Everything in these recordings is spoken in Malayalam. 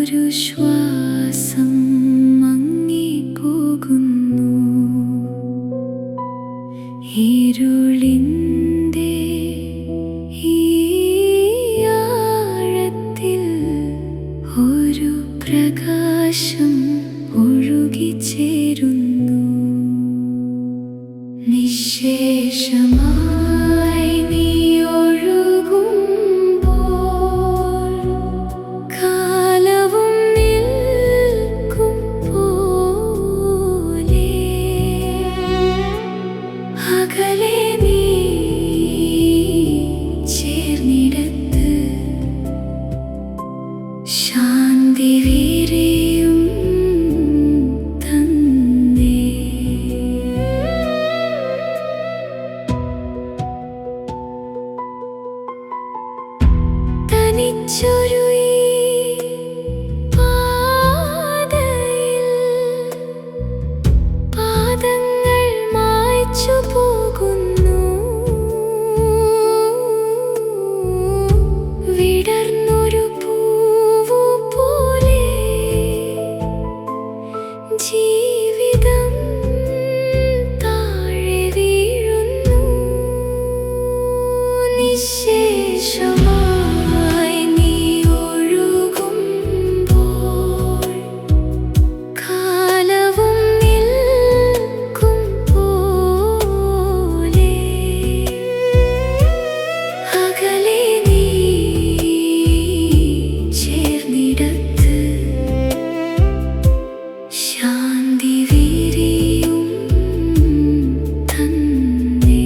ഒരു ശ്വാസം മങ്ങിപ്പോകുന്നു. ഇരുളിൻ്റെ ഈ ആഴത്തിൽ ഒരു പ്രകാശം ഒഴുകിച്ചേരുന്നു. നിശ്ശേഷമായി നീ ഒഴുകുമ്പോൾ കാലവും നിൽക്കും പോലെ അകലെ നീ ചേർന്നിടത്ത് ശാന്തി വീരിയും തന്നേ. തനിച്ചൊരു ഈ പാതയിൽ പാദങ്ങൾ മായ്ച്ചു പോകുന്നു. വിടർന്നൊരു പൂവു പോലെ ജീവിതം താഴെ വീഴുന്നു. നിശ്ശേഷമായി നീ ഒഴുകുമ്പോൾ കാലവും നിൽക്കും പോലെ അകലെ നീ ചേർന്നിടത്ത് ശാന്തി വീരിയും തന്നേ.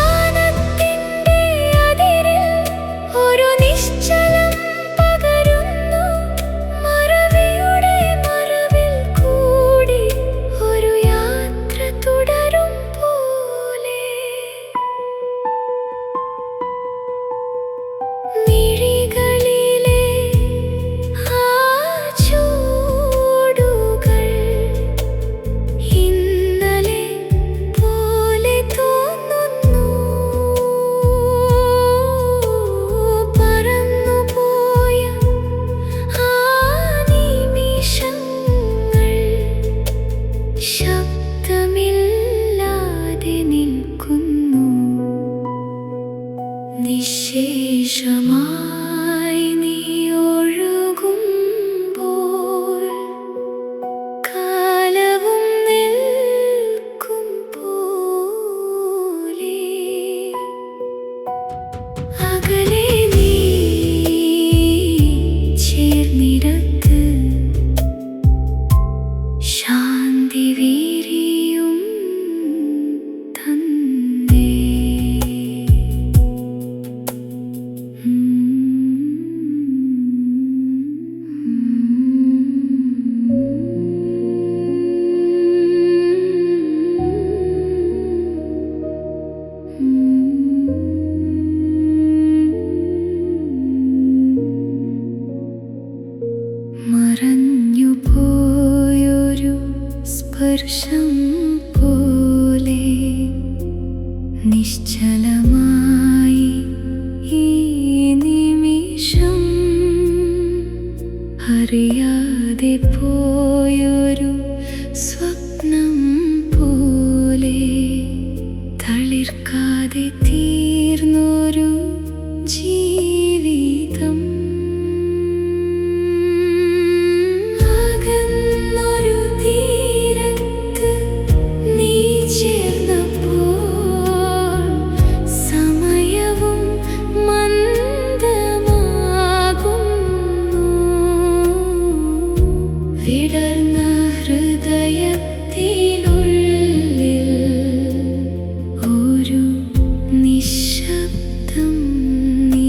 അവസാനത്തിൻ്റെ അതിരിൽ ഒരു നിശ്ചലം പകരുന്നു. മറവിയുടെ മറവിൽ കൂടി ഒരു യാത്ര തുടരും പോലെ മിഴികളിലെ ആ ചൂടുകൾ ഇന്നലെ പോലെ തോന്നുന്നു. പറന്നുപോയ ആ നിമിഷങ്ങൾ ശബ്ദമില്ലാതെ നിൽക്കുന്നു. നിശ്ശേഷമായി നീ ഒഴുകുമ്പോൾ കാലവും നിൽക്കും പോലെ അകലെ നീ ചേർന്നിടത്ത് ശാന്തി വീരിയും തന്നേ. മറഞ്ഞു പോയൊരു സ്പർശം പോലെ നിശ്ചലമായി ഈ നിമിഷം അറിയാതെ പോയൊരു സ്വപ്നം പോലെ തളിർക്കാതെ തീർന്നൊരു ജീവിതം. അകന്നൊരു തീരത്ത് നീ ചേർന്നപ്പോൾ സമയവും മന്ദമാകുന്നു. വിടർന്ന ഹൃദയത്തിനുള്ളിൽ ഒരു നിശബ്ദം നീ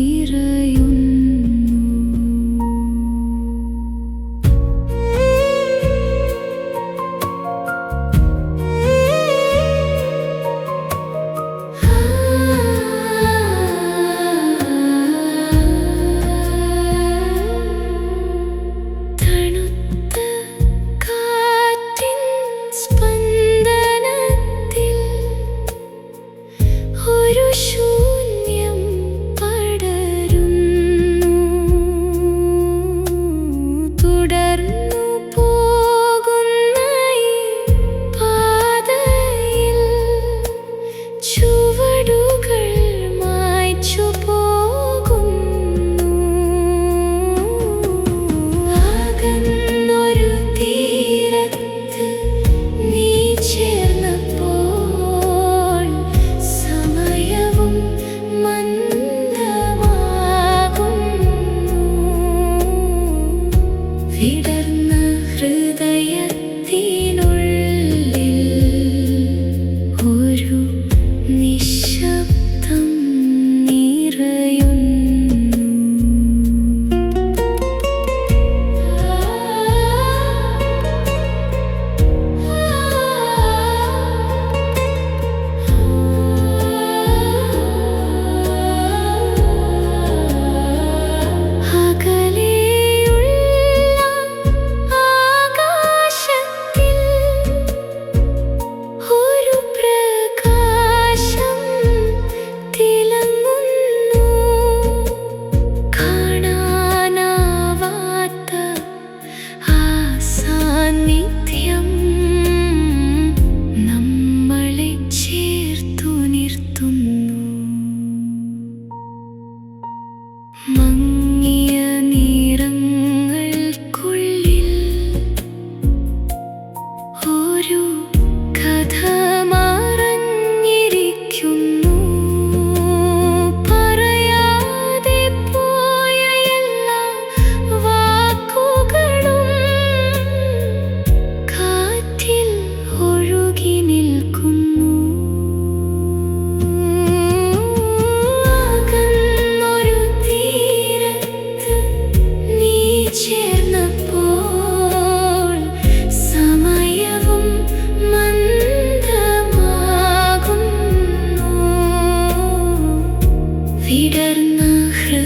വിടർന്ന ഹൃദയത്തിനുള്ളിൽ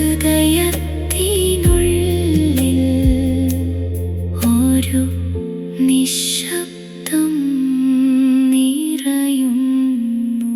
ഒരു നിശബ്ദം നിറയുന്നു.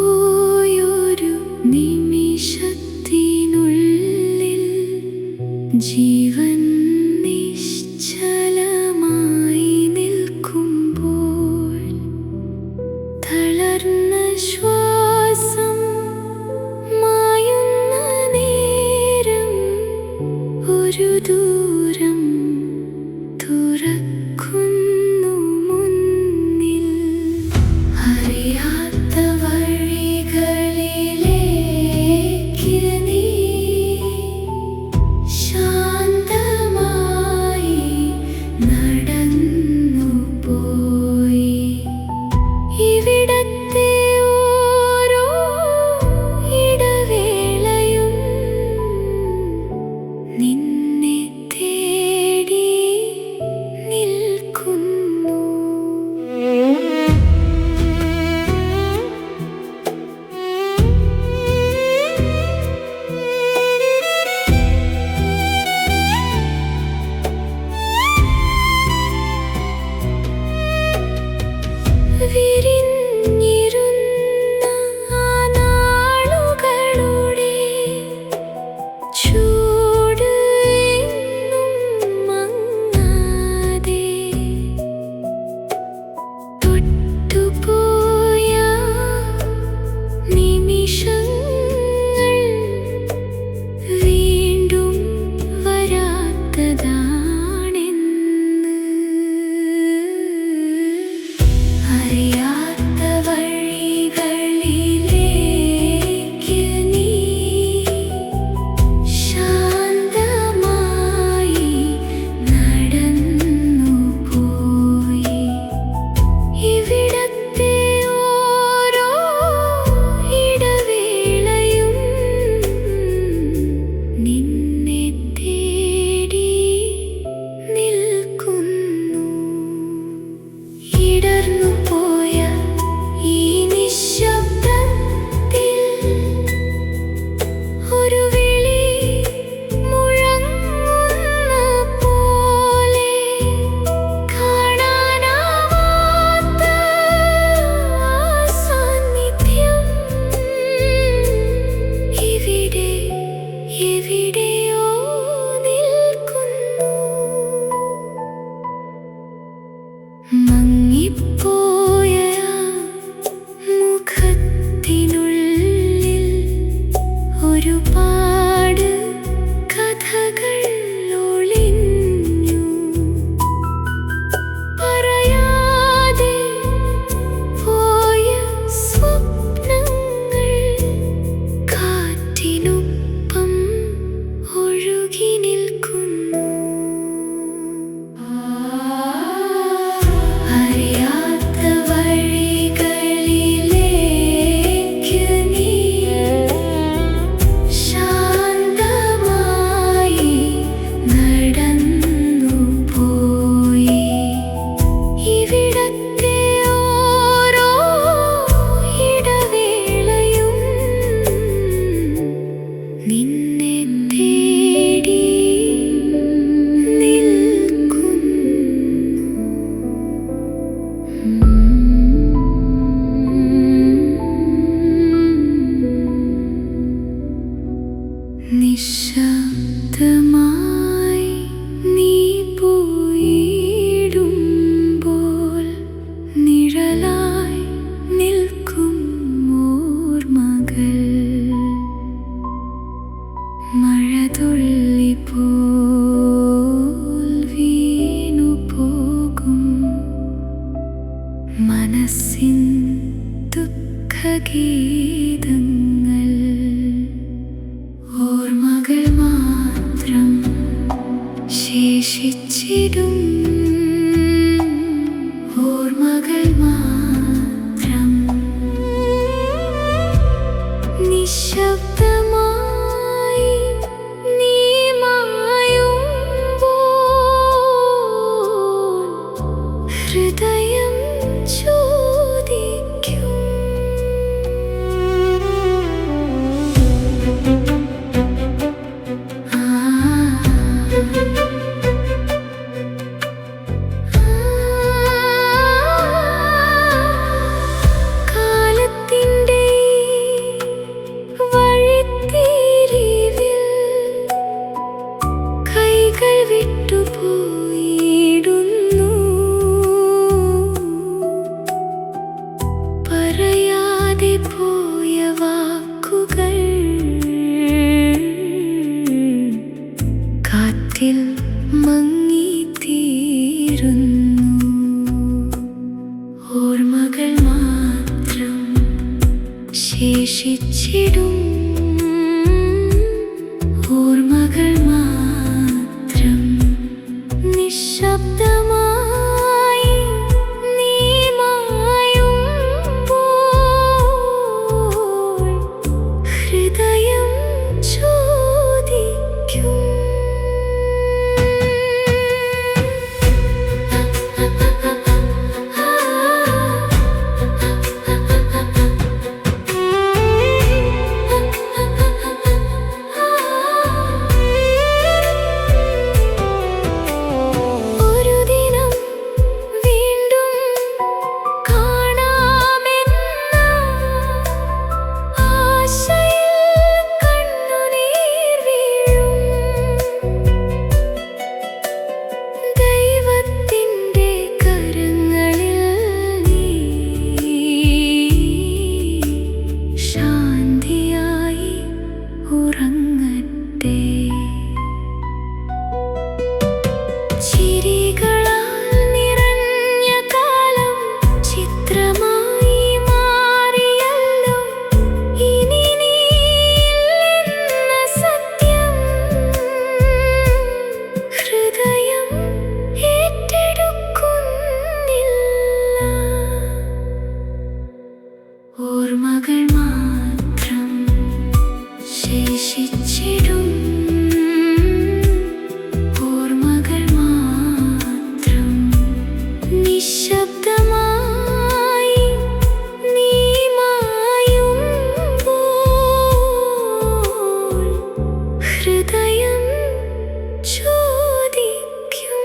ഒഴുകിപ്പോയൊരു നിമിഷത്തിനുള്ളിൽ ജീവൻ നിശ്ചലമായി നിൽക്കുമ്പോൾ തളർന്ന ശ്വാസം മായുന്ന നേരം ഒരു ദൂരം തുറക്കുന്നു മുന്നിൽ. അറിയാത്ത വഴികളിലേക്ക് നീ ശാന്തമായി നടന്നു പോയി. ഇവിടത്തെ ഓരോ ഇടവേളയും നിന്നെ തേടി നിൽക്കുന്നു. വിരിഞ്ഞിരുന്ന ആ നാളുകളുടെ ചൂട് എന്നും മങ്ങാതെ തൊട്ടുപോയ നിമിഷങ്ങൾ വീണ്ടും വരാത്തതാണെന്ന്. അറിയാത്ത വഴികളിലേക്ക് നീ ശാന്തമായി നടന്നു പോയി. ഇവിടത്തെ ഓരോ ഇടവേളയും നിന്നെ തേടി നിൽക്കുന്നു. ഇടർന്നു പോയ ഈ നിശബ്ദത്തിൽ ഒരു വിളി മുഴങ്ങുന്ന പോലെ കാണാനാവാത്ത ആ സാന്നിധ്യം ഇവിടെ എവിടെയോ നിൽക്കുന്നു. മങ്ങിപ്പോയ മുഖത്തിനുള്ളിൽ ഒരുപാട് കഥകൾ ഒളിഞ്ഞു. പറയാതെ പോയ സ്വപ്നങ്ങൾ കാറ്റിനൊപ്പം ഒഴുകി നിൽക്കുന്നു. അറിയാത്ത വഴികളിലേക്ക് നീ ശാന്തമായി നടന്നു പോയി. ഇവിടത്തെ ഓരോ ഇടവേളയും നിന്നെ തേടി നിൽക്കുന്നു. നിശബ്ദമായി നീ പോയിടുമ്പോൾ നിഴലായി നിൽക്കും ഓർമ്മകൾ. മഴതുള്ളി പോൽ വീണു പോകും മനസ്സിൻ ദുഃഖഗീതങ്ങൾ. ശേഷിച്ചിടും ഓർമ്മകൾ മാത്രം നിശബ്ദമായി നീ മായുമ്പോൾ ഹൃദയം ചോദിക്കും കാലത്തിൻ്റെ വഴിത്തിരിവിൽ കൈകൾ വിട്ടുപോയിടുന്നു പറയാതെ പോയ വാക്കുകൾ കാറ്റിൽ മങ്ങിത്തീരുന്നു ഓർമ്മകൾ മാത്രം ശേഷിച്ചിടും ഓർമ്മകൾ മാത്രം നിശബ്ദമായി നീ മായുമ്പോൾ ഹൃദയം ചോദിക്കും ഒരു ദിനം വീണ്ടും കാണാമെന്ന ആശയിൽ കണ്ണുനീർ വീഴും ദൈവത്തിൻ്റെ കരങ്ങളിൽ നീ ശാന്തിയായി ഉറങ്ങട്ടെ ചിരികളാൽ നിറഞ്ഞ കാലം ചിത്രമായി മാറിയല്ലോ ഇനി നീയില്ലെന്ന സത്യം ഹൃദയം ഏറ്റെടുക്കുന്നില്ല ഓർമ്മകൾ മാത്രം ശേഷിച്ചിടും ഓർമ്മകൾ മാത്രം നിശബ്ദമായി നീ മായുമ്പോൾ ഹൃദയം ചോദിക്കും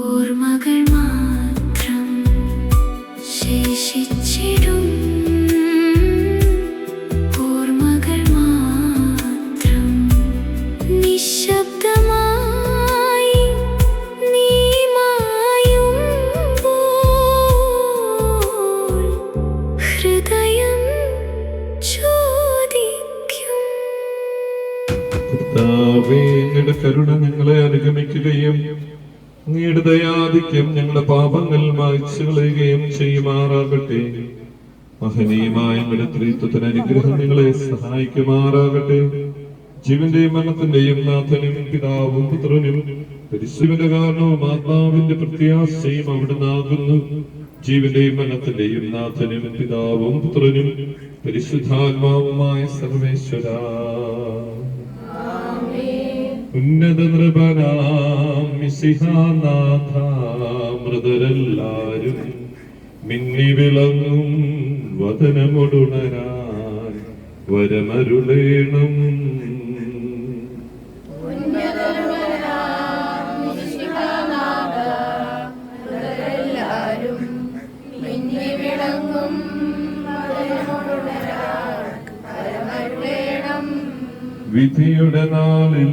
ഓർമ്മകൾ മാത്രം ശേഷിച്ചിടും ഓർമ്മകൾ മാത്രം നിശബ്ദമായി നീ മായുമ്പോൾ ഹൃദയം ചോദിക്കും കർത്താവേ, അങ്ങയുടെ കരുണ ഞങ്ങളെ അനുഗമിക്കുകയും അങ്ങയുടെ ദയാധിക്യം ഞങ്ങളുടെ പാപങ്ങൾ മായ്ച്ചു കളയുകയും ചെയ്യുമാറാകട്ടെ. മഹനീയമായ അങ്ങയുടെ ത്രിത്വത്തിന് അനുഗ്രഹം നിങ്ങളെ സഹായിക്കുമാറാകട്ടെ. ജീവന്റെയും മരണത്തിന്റെയും നാഥനും പിതാവും പുത്രനും പരിശുദ്ധന്റെ കാരണവും ആത്മാവിന്റെ പ്രത്യാശയും അവിടുന്നാകുന്നു. ജീവന്റെയും മരണത്തിന്റെയും നാഥനും പിതാവും പുത്രനും പരിശുദ്ധാത്മാവുമായ സർവേശ്വരാ. ഉന്നത നൃപനാം മിശിഹാനാഥ, മൃതരെല്ലാരും മിന്നി വിളങ്ങും വദനമൊടുണരാൻ വരമരുളേണം. വിധിയുടെ നാളിൽ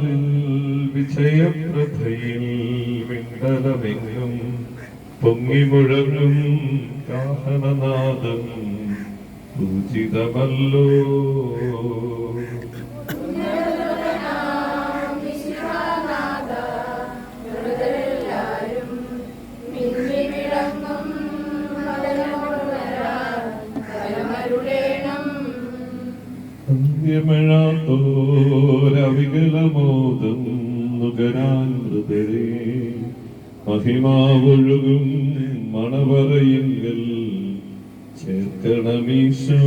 വിജയപ്രഭയിൽ വിണ്ടലമെങ്ങും പൊങ്ങി മുഴങ്ങും കാഹളനാദം പൂജിതമല്ലോ. മഴത്തോരവികലമോദം നുകരാൻ മൃതരെ മഹിമാവൊഴുകും മണവറയെങ്കിൽ ചേർക്കണമീശോ.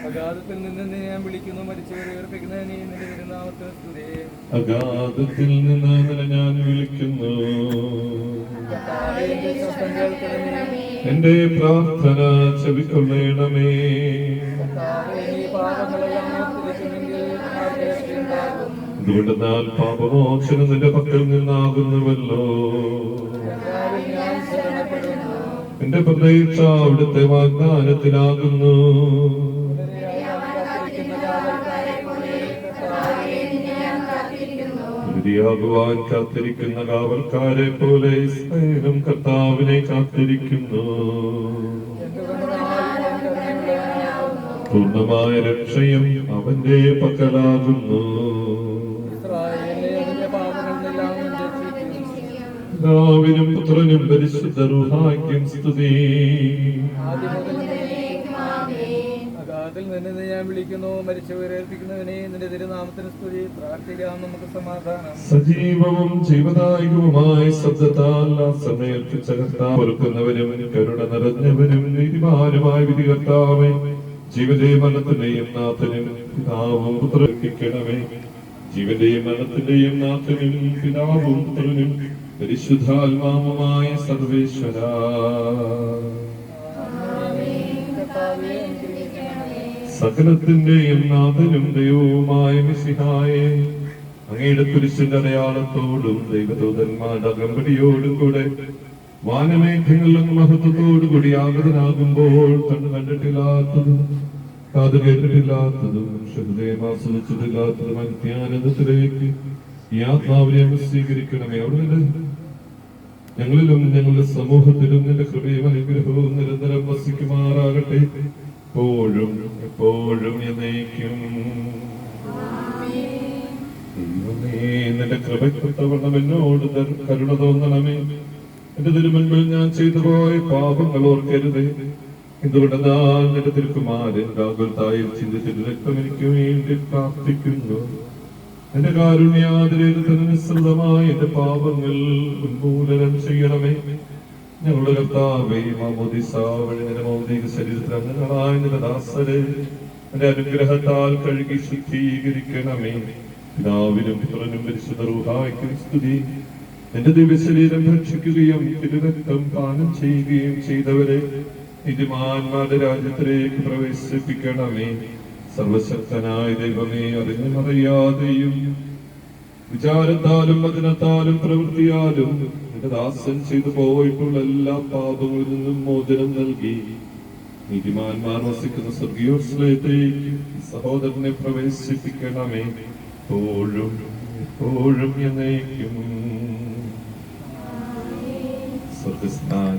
അഗാധത്തിൽ നിന്ന് ഞാൻ വിളിക്കുന്നു, മരിച്ചവരെ ഉയർപ്പിക്കുന്നതിനെ നിന്റെ തിരുനാമത്തിന് സ്തുതി. അഗാധത്തിൽ നിന്ന് ഞാൻ വിളിക്കുന്നു, എന്റെ പ്രാർത്ഥന ചെവിക്കൊള്ളണമേ. എന്തുകൊണ്ടെന്നാൽ പാപമോചനം നിന്റെ പക്കൽ നിന്നാകുന്നുവല്ലോ. എന്റെ പ്രതീക്ഷ അവിടുത്തെ വാഗ്ദാനത്തിലാകുന്നു. ാകുവാൻ കാത്തിരിക്കുന്ന കാവൽക്കാരെ പോലെ ഇസ്രായേലും കർത്താവിനെ കാത്തിരിക്കുന്നു. പൂർണ്ണമായ രക്ഷയും അവന്റെ പക്കലാകുന്നു. പിതാവിനും പുത്രനും പരിശുദ്ധ റൂഹായ്ക്കും സ്തുതി. അഗാധത്തിൽ നിന്ന് ഞാൻ വിളിക്കുന്നു, മരിച്ചവരെ ഏൽപ്പിക്കുന്നതിനെ നിന്റെ തിരുനാമത്തിന് സ്തുതി. പ്രാർത്ഥിക്കാം, നമുക്ക് സമാധാനം. സജീവവും ജീവദായകവുമായ ശബ്ദത്താൽ ആ സമയർപ്പിച്ച കർത്താവ് ഒരുക്കുന്നവനും കരുണ നിറഞ്ഞവനും നീതിമാനുമായ വിധികർത്താവേ, ജീവന്റെയും മരണത്തിന്റെയും നാഥനും പിതാവും പുത്രർപ്പിക്കണമേ. ജീവന്റെയും മരണത്തിന്റെയും നാഥനും പിതാവും പുത്രനും പരിശുദ്ധാത്മാവുമായ സർവേശ്വര, സകലത്തിന്റെയും നാഥനും ദൈവവുമായ മിശിഹായെ, അങ്ങയുടെ കുരിശിന്റെ അടയാളത്തോടും ദൈവദൂതന്മാരുടെ അകമ്പടിയോടും കൂടെ വാനമേഘങ്ങളിലും മഹത്വത്തോടുകൂടി ആഗതനാകുമ്പോൾ കണ്ണു കണ്ടിട്ടില്ലാത്തതും കാത് കേട്ടിട്ടില്ലാത്തതും ഹൃദയം ആസ്വദിച്ചിട്ടില്ലാത്തതും അത്യാനന്ദത്തിലേക്ക് ഈ ആത്മാവിനെ സ്വീകരിക്കണമേ. അവിടെ ഞങ്ങളിലും ഞങ്ങളുടെ സമൂഹത്തിലും നിന്റെ കൃപയും അനുഗ്രഹവും നിരന്തരം വസിക്കുമാറാകട്ടെ, എപ്പോഴും എപ്പോഴും എന്നേക്കും. നിന്റെ കൃപയ്ക്കൊത്തവണ്ണം എന്നോട് കരുണ തോന്നണമേ. എന്റെ തിരുമുൻപിൽ ഞാൻ ചെയ്തു പോയ പാപങ്ങൾ ഓർക്കരുതേ. എന്തുകൊണ്ടെന്നാൽ നിന്റെ തിരുക്കുമാരൻ രാഹുൽത്തായിൽ ചിന്തിച്ചിട്ട് രക്തം എനിക്ക് വേണ്ടി പ്രാർത്ഥിക്കുന്നു. എന്റെ കാരുണ്യാതിരേതനുസൃതമായ എന്റെ പാപങ്ങൾ ഉന്മൂലനം ചെയ്യണമേ. ഞങ്ങളുടെ കർത്താവേ, മാമോദീസ വഴി നിന്റെ ഭൗതിക ശരീരത്തിൽ അംഗങ്ങളായ നിന്റെ ദാസരെ എന്റെ അനുഗ്രഹത്താൽ കഴുകി ശുദ്ധീകരിക്കണമേ. പിതാവിനും പുത്രനും പരിശുദ്ധ റൂഹായ്ക്കും സ്തുതി. എന്റെ ദിവ്യശരീരം ഭക്ഷിക്കുകയും തിരുരക്തം പാനം ചെയ്യുകയും ചെയ്തവരെ നീതിമാന്മാരുടെ രാജ്യത്തിലേക്ക് പ്രവേശിപ്പിക്കണമേ. സർവശക്തനായ ദൈവമേ, അറിഞ്ഞും അറിയാതെയും വിചാരത്താലും വചനത്താലും പ്രവൃത്തിയാലും എന്റെ ദാസൻ ചെയ്തു പോയിട്ടുള്ള എല്ലാ പാപങ്ങളിൽ നിന്നും മോചനം നൽകി നീതിമാന്മാർ വസിക്കുന്ന സ്വർഗീയോത്സവത്തിലേക്ക് സഹോദരനെ പ്രവേശിപ്പിക്കണമേ, എപ്പോഴും എപ്പോഴും എന്നേക്കും.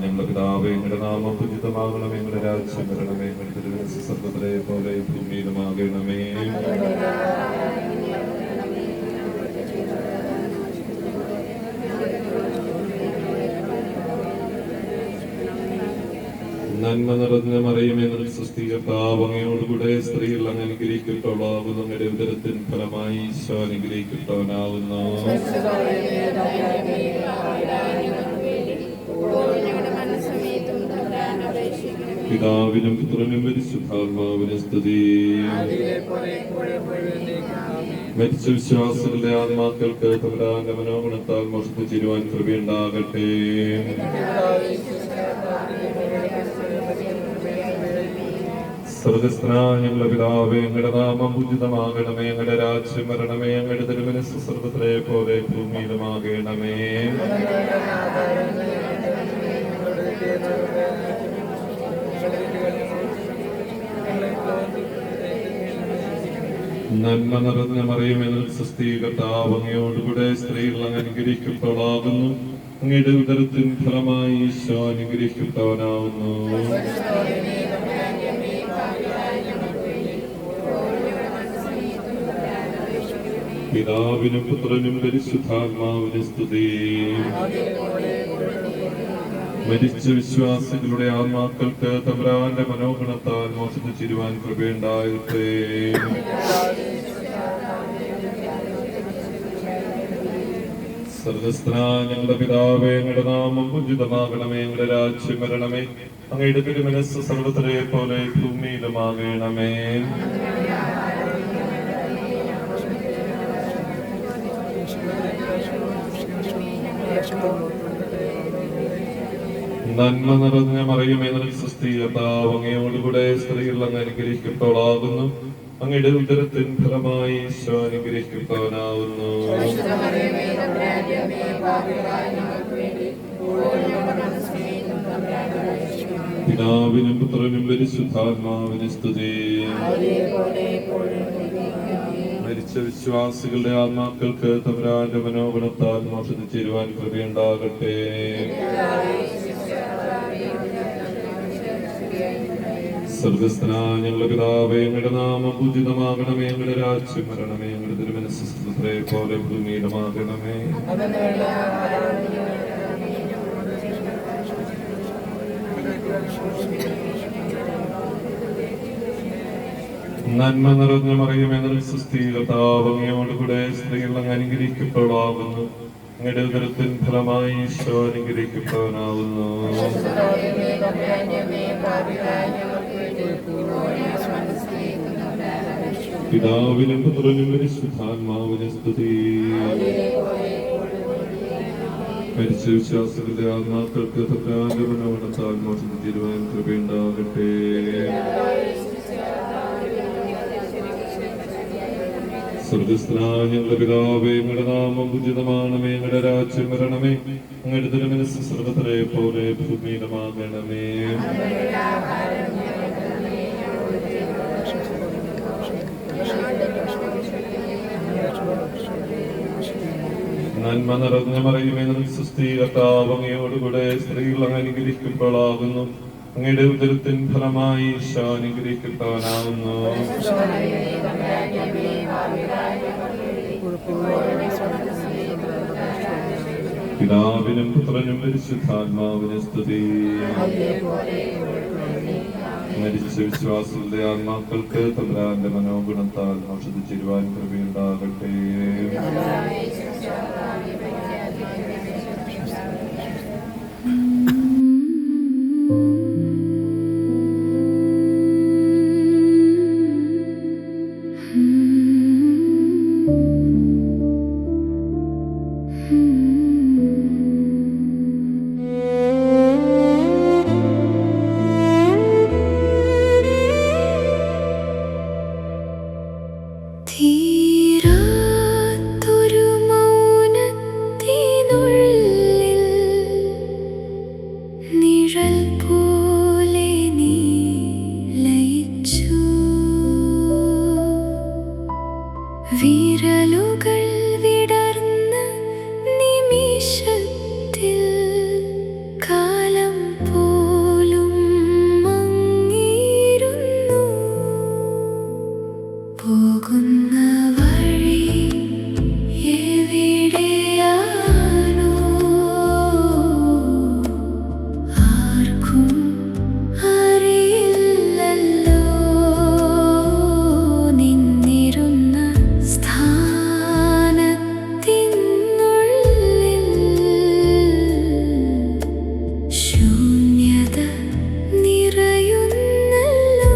ഞങ്ങളുടെ പിതാവേ, ഞങ്ങളുടെ നാമം പൂജിതമാകണമേ, ഞങ്ങളുടെ രാജ്യം വരണമേ, ഞങ്ങളുടെ തിരുമനസ്സ് സ്വർഗ്ഗത്തിലെ പോലെ ഭൂമിയിലുമാകണമേ. നന്മ നിറഞ്ഞ മറിയമേ, സ്വസ്തി, കർത്താവ് അങ്ങയോടുകൂടെ സ്ത്രീകൾ അങ്ങ് അനുഗ്രഹിക്കപ്പെട്ടവളാകുന്നു. അങ്ങയുടെ ഉദരത്തിൻ ഫലമായി ഈശോ അനുഗ്രഹിക്കപ്പെട്ടവനാകുന്നു. പിതാവിനും പുത്രനും പരിശുദ്ധാത്മാവിനും സ്തുതി. മരിച്ച വിശ്വാസികളുടെ ആത്മാക്കൾക്ക് തമ്പുരാന്റെ മനോഗുണത്താൽ മോഷ്ടിച്ചിരുവാൻ കൃപയുണ്ടാകട്ടെ. സ്വർഗ്ഗസ്ഥനായ ഞങ്ങളുടെ പിതാവേ, അങ്ങയുടെ നാമം പൂജിതമാകണമേ, അങ്ങയുടെ രാജ്യം വരണമേ, അങ്ങയുടെ തിരുമനസ്സ് സ്വർഗ്ഗത്തിലെ പോലെ ഭൂമിയിലുമാകണമേ. നന്മ നിറഞ്ഞ മറിയമേ, സ്വസ്തി, കർത്താവ് അങ്ങയോടുകൂടെ സ്ത്രീകൾ അങ്ങ് അനുഗ്രഹിക്കപ്പെട്ടവളാകുന്നു. അങ്ങയുടെ ഉദരത്തിൻ ഫലമായി ഈശോ അനുഗ്രഹിക്കപ്പെട്ടവനാകുന്നു. പിതാവിനും പുത്രനും പരിശുദ്ധാത്മാവിനും സ്തുതി. മരിച്ച വിശ്വാസികളുടെ ആത്മാക്കൾക്ക് തമ്പുരാന്റെ മനോഗുണത്താൽ മോചനം ചെയ്യുവാൻ കൃപയുണ്ടാകട്ടെ. സർവ്വസ്ഥനായ ഞങ്ങളുടെ പിതാവേ, ഞങ്ങളുടെ നാമം പൂജിതമാകണമേ, ഞങ്ങളുടെ രാജ്യം വരണമേ, അങ്ങയുടെ തിരുമനസ്സ് സർവ്വത്തിലെ പോലെ ഭൂമിയിലുമാകണമേ. നന്മ നിറഞ്ഞ മറിയമേ, സ്വസ്തി, കർത്താവ് അങ്ങയോടുകൂടെ സ്ത്രീകൾ അങ്ങ് അനുഗ്രഹിക്കപ്പെട്ടവളാകുന്നു. അങ്ങയുടെ ഉദരത്തിൻ ഫലമായി ഈശോ അനുഗ്രഹിക്കപ്പെട്ടവനാകുന്നു. പിതാവിനും പുത്രനും പരിശുദ്ധാത്മാവിനും സ്തുതി. മരിച്ച വിശ്വാസികളുടെ ആത്മാക്കൾക്ക് തമ്പുരാന്റെ മനോഗുണത്താൽ മോചനം ചേരുവാൻ കൃപയുണ്ടാകട്ടെ. സ്വർഗ്ഗസ്ഥനായ ഞങ്ങളുടെ പിതാവേ, ഞങ്ങളുടെ നാമം പൂജിതമാകണമേ, ഞങ്ങളുടെ രാജ്യം വരണമേ, ഞങ്ങളുടെ തിരുമനസ്സ് സ്വർഗ്ഗത്തിലെ പോലെ ഭൂമിയിലുമാകണമേ. നന്മ നിറഞ്ഞ മറിയമേ, സ്വസ്തി, കർത്താവ് അങ്ങയോടുകൂടെ സ്ത്രീകൾ അങ്ങ് അനുഗ്രഹിക്കപ്പെട്ടവളാകുന്നു. അങ്ങയുടെ ഉദരത്തിൻ ഫലമായി ഈശോ അനുഗ്രഹിക്കപ്പെട്ടവനാകുന്നു. പിതാവിനും പുത്രനും പരിശുദ്ധാത്മാവിനും സ്തുതി. മരിച്ച വിശ്വാസികളുടെ ആത്മാക്കൾക്ക് തമ്പുരാന്റെ മനോഗുണത്താൽ മോചനം ചേരുവാൻ കൃപയുണ്ടാകട്ടെ. സ്വർഗ്ഗസ്ഥനായ ഞങ്ങളുടെ പിതാവേ, ഞങ്ങളുടെ നാമം പൂജിതമാകണമേ, ഞങ്ങളുടെ രാജ്യം വരണമേ, അങ്ങയുടെ തിരുമനസ്സ് സ്വർഗ്ഗത്തിലെ പോലെ ഭൂമിയിലുമാകണമേ. നന്മ നിറഞ്ഞ മറിയമേ, സ്വസ്തി, കർത്താവ് അങ്ങയോടുകൂടെ സ്ത്രീകൾ അങ്ങ് അനുഗ്രഹിക്കപ്പെട്ടവളാകുന്നു. അങ്ങയുടെ ഉദരത്തിൻ ഫലമായി ഈശോ അനുഗ്രഹിക്കപ്പെട്ടവനാകുന്നു. പിതാവിനും പുത്രനും പരിശുദ്ധാത്മാവിനും സ്തുതി. മരിച്ച വിശ്വാസികളുടെ ആത്മാക്കൾക്ക് തമ്പുരാന്റെ മനോഗുണത്താൽ മോചനം ചേരുവാൻ കൃപയുണ്ടാകട്ടെ. തീരാത്തൊരു മൗനത്തിനുള്ളിൽ നിഴൽ പോലെ നീ ലയിച്ചു. വിരലുകൾ വിടർന്ന നിമിഷത്തിൽ കാലം പോലും മങ്ങിയിരുന്നു. പോകുന്ന വഴി എവിടെയാണോ ആർക്കും അറിയില്ലല്ലോ. നിന്നിരുന്ന സ്ഥാനത്തിനുള്ളിൽ ശൂന്യത നിറയുന്നല്ലോ.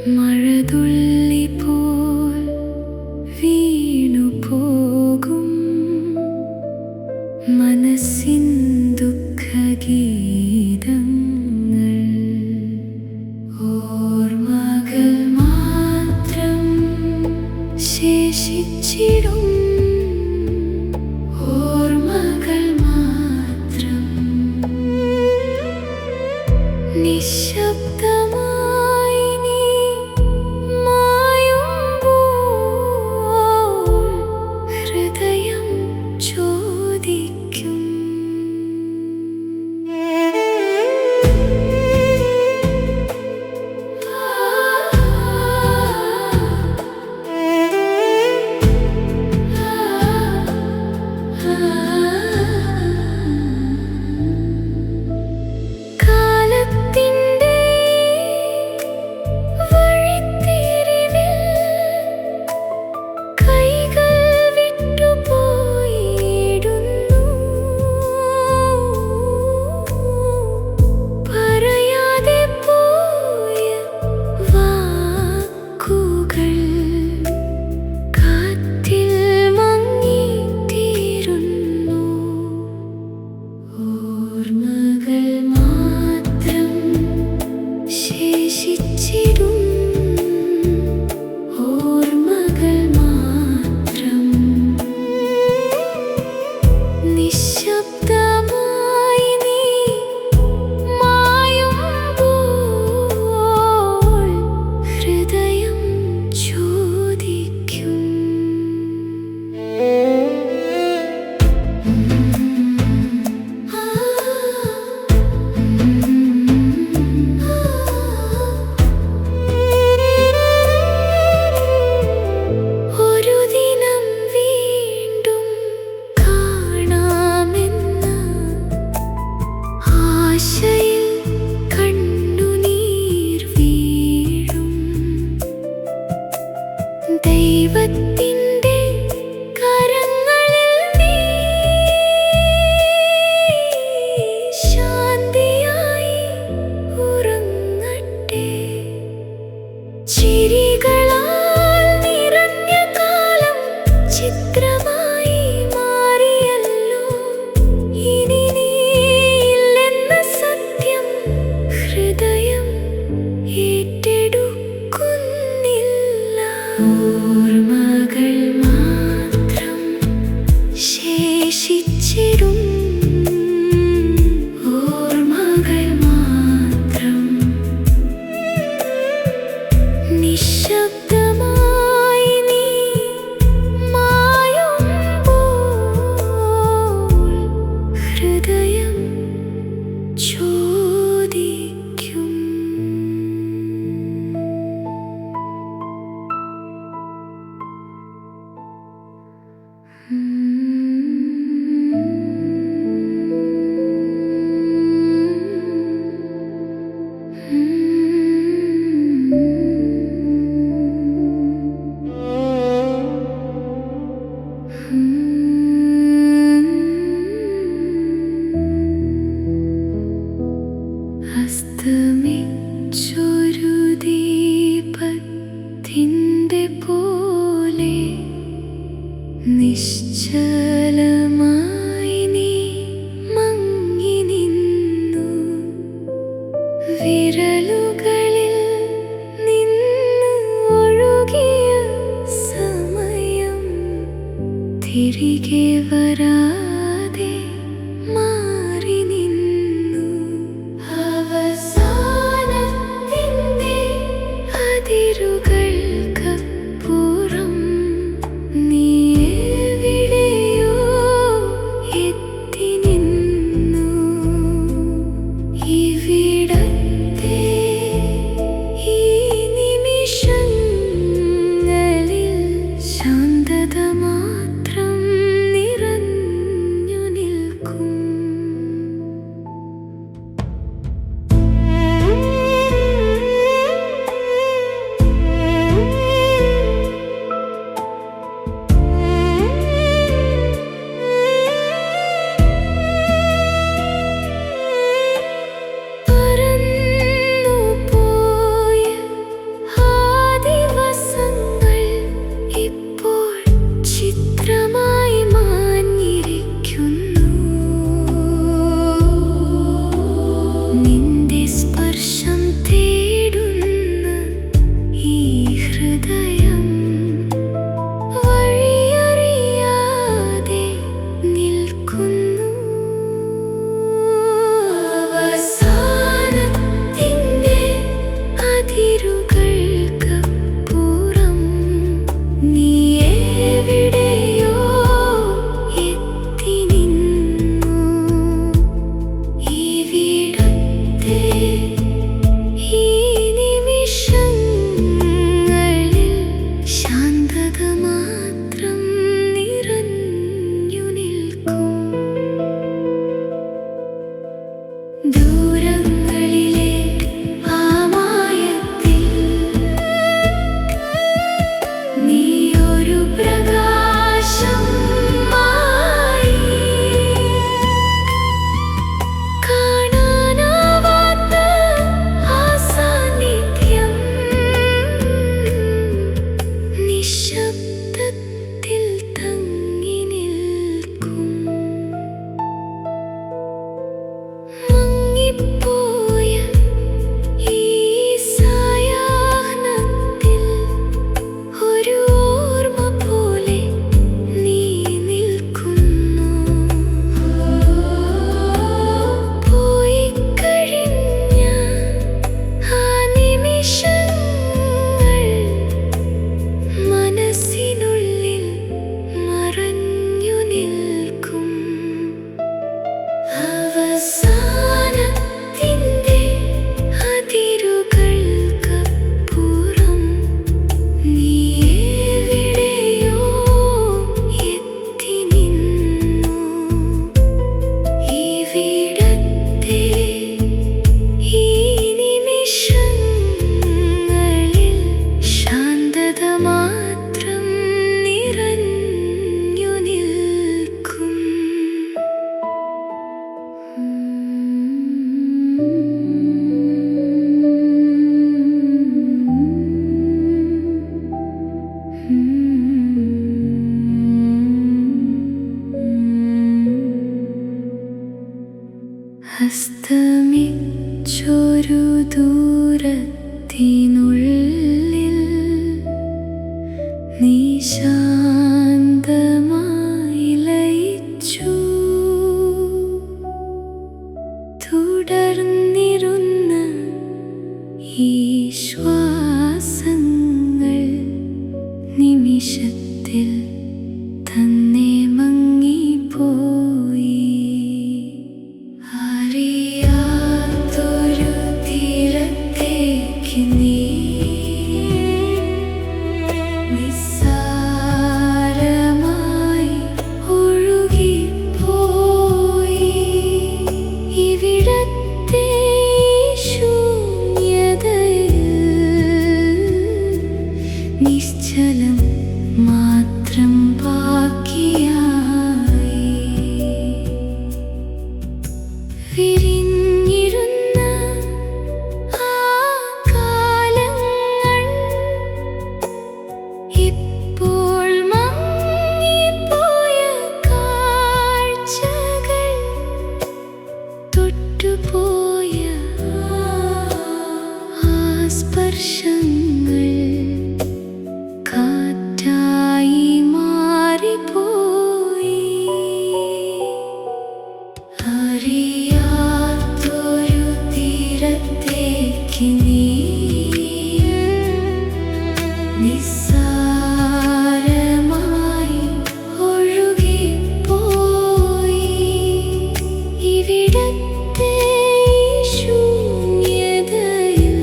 മഴതുള്ളി പോൽ വീണു പോകും മനസ്സിൻ ദുഃഖഗീതങ്ങൾ ഓർമ്മകൾ മാത്രം ശേഷിച്ചിടും ഓർമ്മകൾ മാത്രം നിശബ്ദമായി നീ മായുമ്പോൾ ഹൃദയം ചോദിക്കും കാലത്തിൻ്റെ വഴിത്തിരിവിൽ കൈകൾ വിട്ടുപോയിടുന്നു പറയാതെ പോയ വാക്കുകൾ കാറ്റിൽ മങ്ങിത്തീരുന്നു ഓർമ്മകൾ മാത്രം ശേഷിച്ചിടും ഓർമ്മകൾ മാത്രം നിശബ്ദമായി നീ മായുമ്പോൾ ഹൃദയം ചോദിക്കും ഒരു ദിനം വീണ്ടും കാണാമെന്ന ആശയിൽ കണ്ണുനീർ വീഴും ദൈവത്തിൻ്റെ കരങ്ങളിൽ നീ ശാന്തിയായി ഉറങ്ങട്ടെ ചിരികളാൽ നിറഞ്ഞ കാലം ചിത്രമായി മാറിയല്ലോ ഇനി നീയില്ലെന്ന സത്യം ഹൃദയം ഏറ്റെടുക്കുന്നില്ല ഓർമ്മകൾ മാത്രം ശേഷിച്ചിടും ഓർമ്മകൾ മാത്രം നിശബ്ദമായി നീ മായുമ്പോൾ ഹൃദയം ചോദിക്കും അസ്തമിച്ചൊരു ദീപത്തിൻ്റെ പോലെ നിശ്ചലമായി നീ മങ്ങി നിന്നു വിരലുകളിൽ നിന്ന് ഒഴുകിയ സമയം തിരികെ വരാതെ മാറി നിന്നു അവസാനത്തിൻ്റെ അതിരുകൾക്കപ്പുറം നീ എവിടെയോ എത്തി നിന്നു ഇവിടത്തെ ഈ നിമിഷങ്ങളിൽ ശാന്തത മാത്രം നിറഞ്ഞു നീ ശാന്തമായി ലയിച്ചു. തുടർന്നിരുന്ന ഈ ശ്വാസങ്ങൾ നിമിഷത്തിൽ തന്നെ മങ്ങിപ്പോയി. അറിയാത്തൊരു തീരത്തേക്ക് നീ നിസ്സാരമായി ഒഴുകിപ്പോയി. ഇവിടത്തെ ശൂന്യതയിൽ നിശ്ചലം മാത്രം ബാക്കിയായി. വിരിഞ്ഞിരുന്ന ആ കാലങ്ങൾ ഇപ്പോൾ മങ്ങിപ്പോയ കാഴ്ചകൾ. തൊട്ടുപോയ ആ സ്പർശങ്ങൾ കാറ്റായി മാറിപ്പോയി. അറിയാത്തൊരു തീരത്തേക്ക് നീ നിസ്സാരമായി ഒഴുകിപ്പോയി. ഇവിടത്തെ ശൂന്യതയിൽ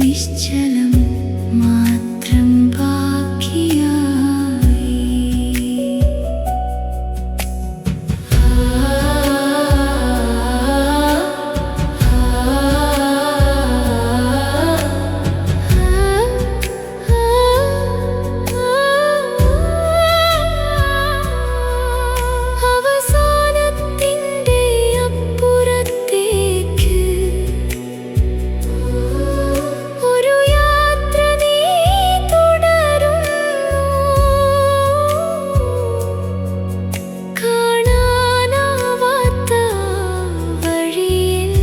നിശ്ചലം മാത്രം ബാക്കിയായി. അവസാനത്തിൻ്റെ അപ്പുറത്തേക്ക് ഒരു യാത്ര നീ തുടരുന്നു. കാണാനാവാത്ത വഴിയിൽ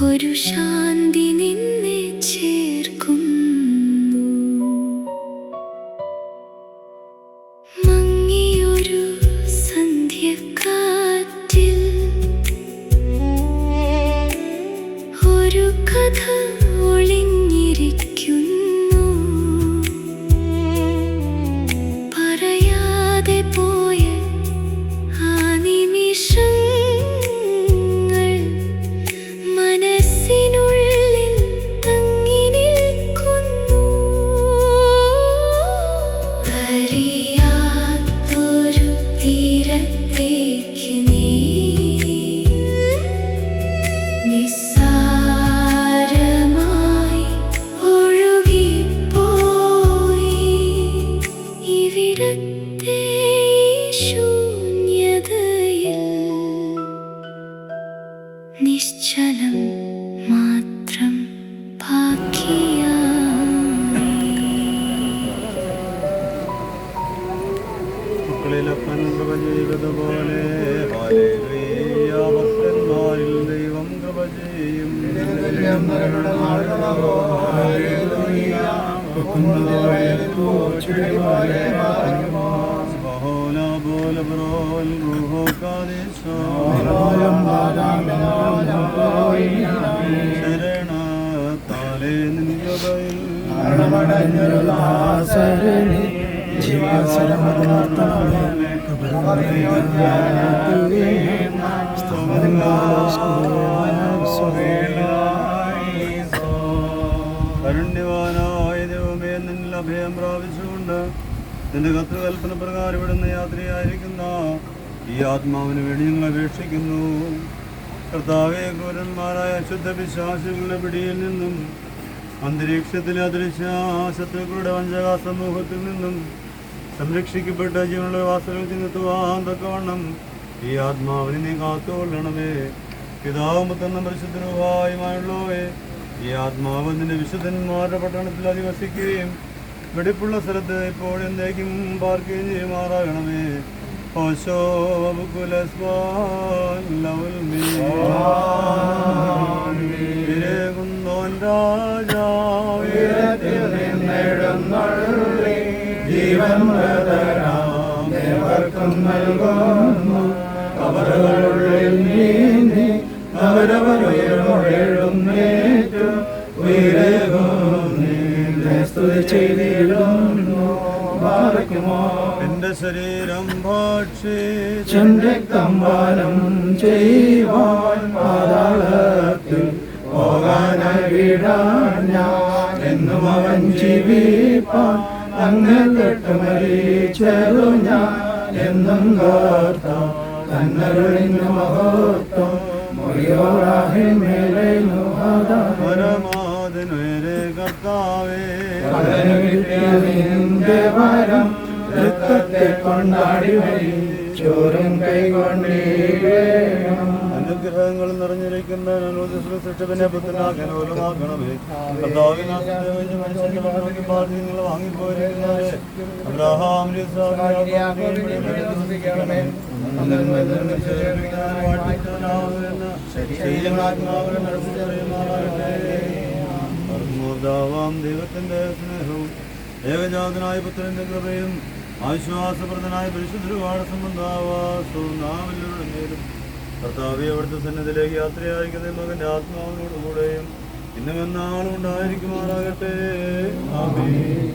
ഒരു ശാന്തി നിന്നെ ചേർക്കുന്നു. മങ്ങിയൊരു സന്ധ്യക്കാറ്റിൽ ഒരു കഥ ഒളിഞ്ഞിരിക്കുന്നു. പറയാതെ പോയ ആ നിമിഷങ്ങൾ മനസ്സിനുള്ളിൽ തങ്ങി നിൽക്കുന്നു. അറിയാത്തൊരു തീരത്തേക്ക് നീ നിസ്സാരമായി ഒഴുകിപ്പോയി. ഇവിടത്തെ ശൂന്യതയിൽ നിശ്ചലം മാത്രം ബാക്കിയായി. മക്കളിലപ്പൻ കൃപ ചെയ്തതുപോലെ ഹല്ലേലൂയ, ഭക്തന്മാരിൽ ദൈവം കൃപ ചെയ്യും. ബഹോല ബോല ബ്രോൽ റൂഹോ കാദേശോ ശരണത്താലേ നിൻകൃപയിൽ കരുണ്യവാനായ ദൈവമേ, നിന്നിൽ അഭയം പ്രാപിച്ചുകൊണ്ട് നിന്റെ കൽപ്പന പ്രകാരം ഇവിടുന്ന് യാത്രയായിരിക്കുന്ന ഈ ആത്മാവിന് വേണ്ടി ഞങ്ങൾ അപേക്ഷിക്കുന്നു. കർത്താവേ, ക്രൂരന്മാരായ ശുദ്ധ വിശ്വാസികളുടെ പിടിയിൽ നിന്നും അന്തരീക്ഷത്തിലെ അദൃശ്യ ശത്രുക്കളുടെ വഞ്ചക സമൂഹത്തിൽ നിന്നും സംരക്ഷിക്കപ്പെട്ട ജീവനുള്ള വാസനത്തിൽ നിന്നെത്തുവാൻ തക്കവണ്ണം ഈ ആത്മാവിനെ നീ കാത്തുകൊള്ളണമേ. പിതാവും പുത്രനും പരിശുദ്ധനുമായുള്ളവേ, ഈ ആത്മാവ് നിന്റെ വിശുദ്ധന്മാരുടെ പട്ടണത്തിൽ അധിവസിക്കുകയും വെടിപ്പുള്ള സ്ഥലത്ത് ഇപ്പോഴെന്തേക്കും പാർക്കുകയും ചെയ്യുമാറാകണമേ. ഓശോ കുന്നോൻ രാജാവേ ജീവൻ ദേവർക്കും നൽകുന്നു കബറുകളുള്ളിൽ നീന്തി അവരവരുയർന്നേറ്റു സ്തുതി ചെയ്തിടുന്നു എന്റെ ശരീരം ഭക്ഷിച്ച് രക്തം പാനം ചെയ്യുവാൻ പാതാളത്തിൽ പോകാനായി വിടാൻ ഞാൻ എന്നും അവൻ ജീവിപ്പാൻ അങ്ങ് തൊട്ട് മരിച്ചതു ഞാൻ എന്നും കാർത്താം തന്നരുളിന് മഹത്വം പരമാതിനുയരെ കർത്താവേ നിന്റെ വരം രക്തത്തെ കൊണ്ടാടി ചോറും കൈകൊണ്ടീഴേണം അനുഗ്രഹങ്ങൾ നിറഞ്ഞിരിക്കുന്ന സൃഷ്ടിപ്പിനെ പുത്രനാക്കണമേ മനുഷ്യന്റെ മക്കളൊക്കെ പാർട്ടി നിങ്ങൾ വാങ്ങിപ്പോയിരിക്കുന്നവരെ അബ്രഹാം ദൈവത്തിന്റെ സ്നേഹവും ഏകജാതനായ പുത്രന്റെ കൃപയും ആശ്വാസപ്രദനായ പരിശുദ്ധരുവാട് സംബന്ധാവാസവും നാം എല്ലാവരുടെ മേലും കർത്താവെ അവിടുത്തെ സന്നിധിയിലേക്ക് യാത്രയായിരിക്കുന്ന മകന്റെ ആത്മാവിനോടുകൂടെയും ഇന്നും എന്നാളും ഉണ്ടായിരിക്കുമാറാകട്ടെ. ആമേൻ.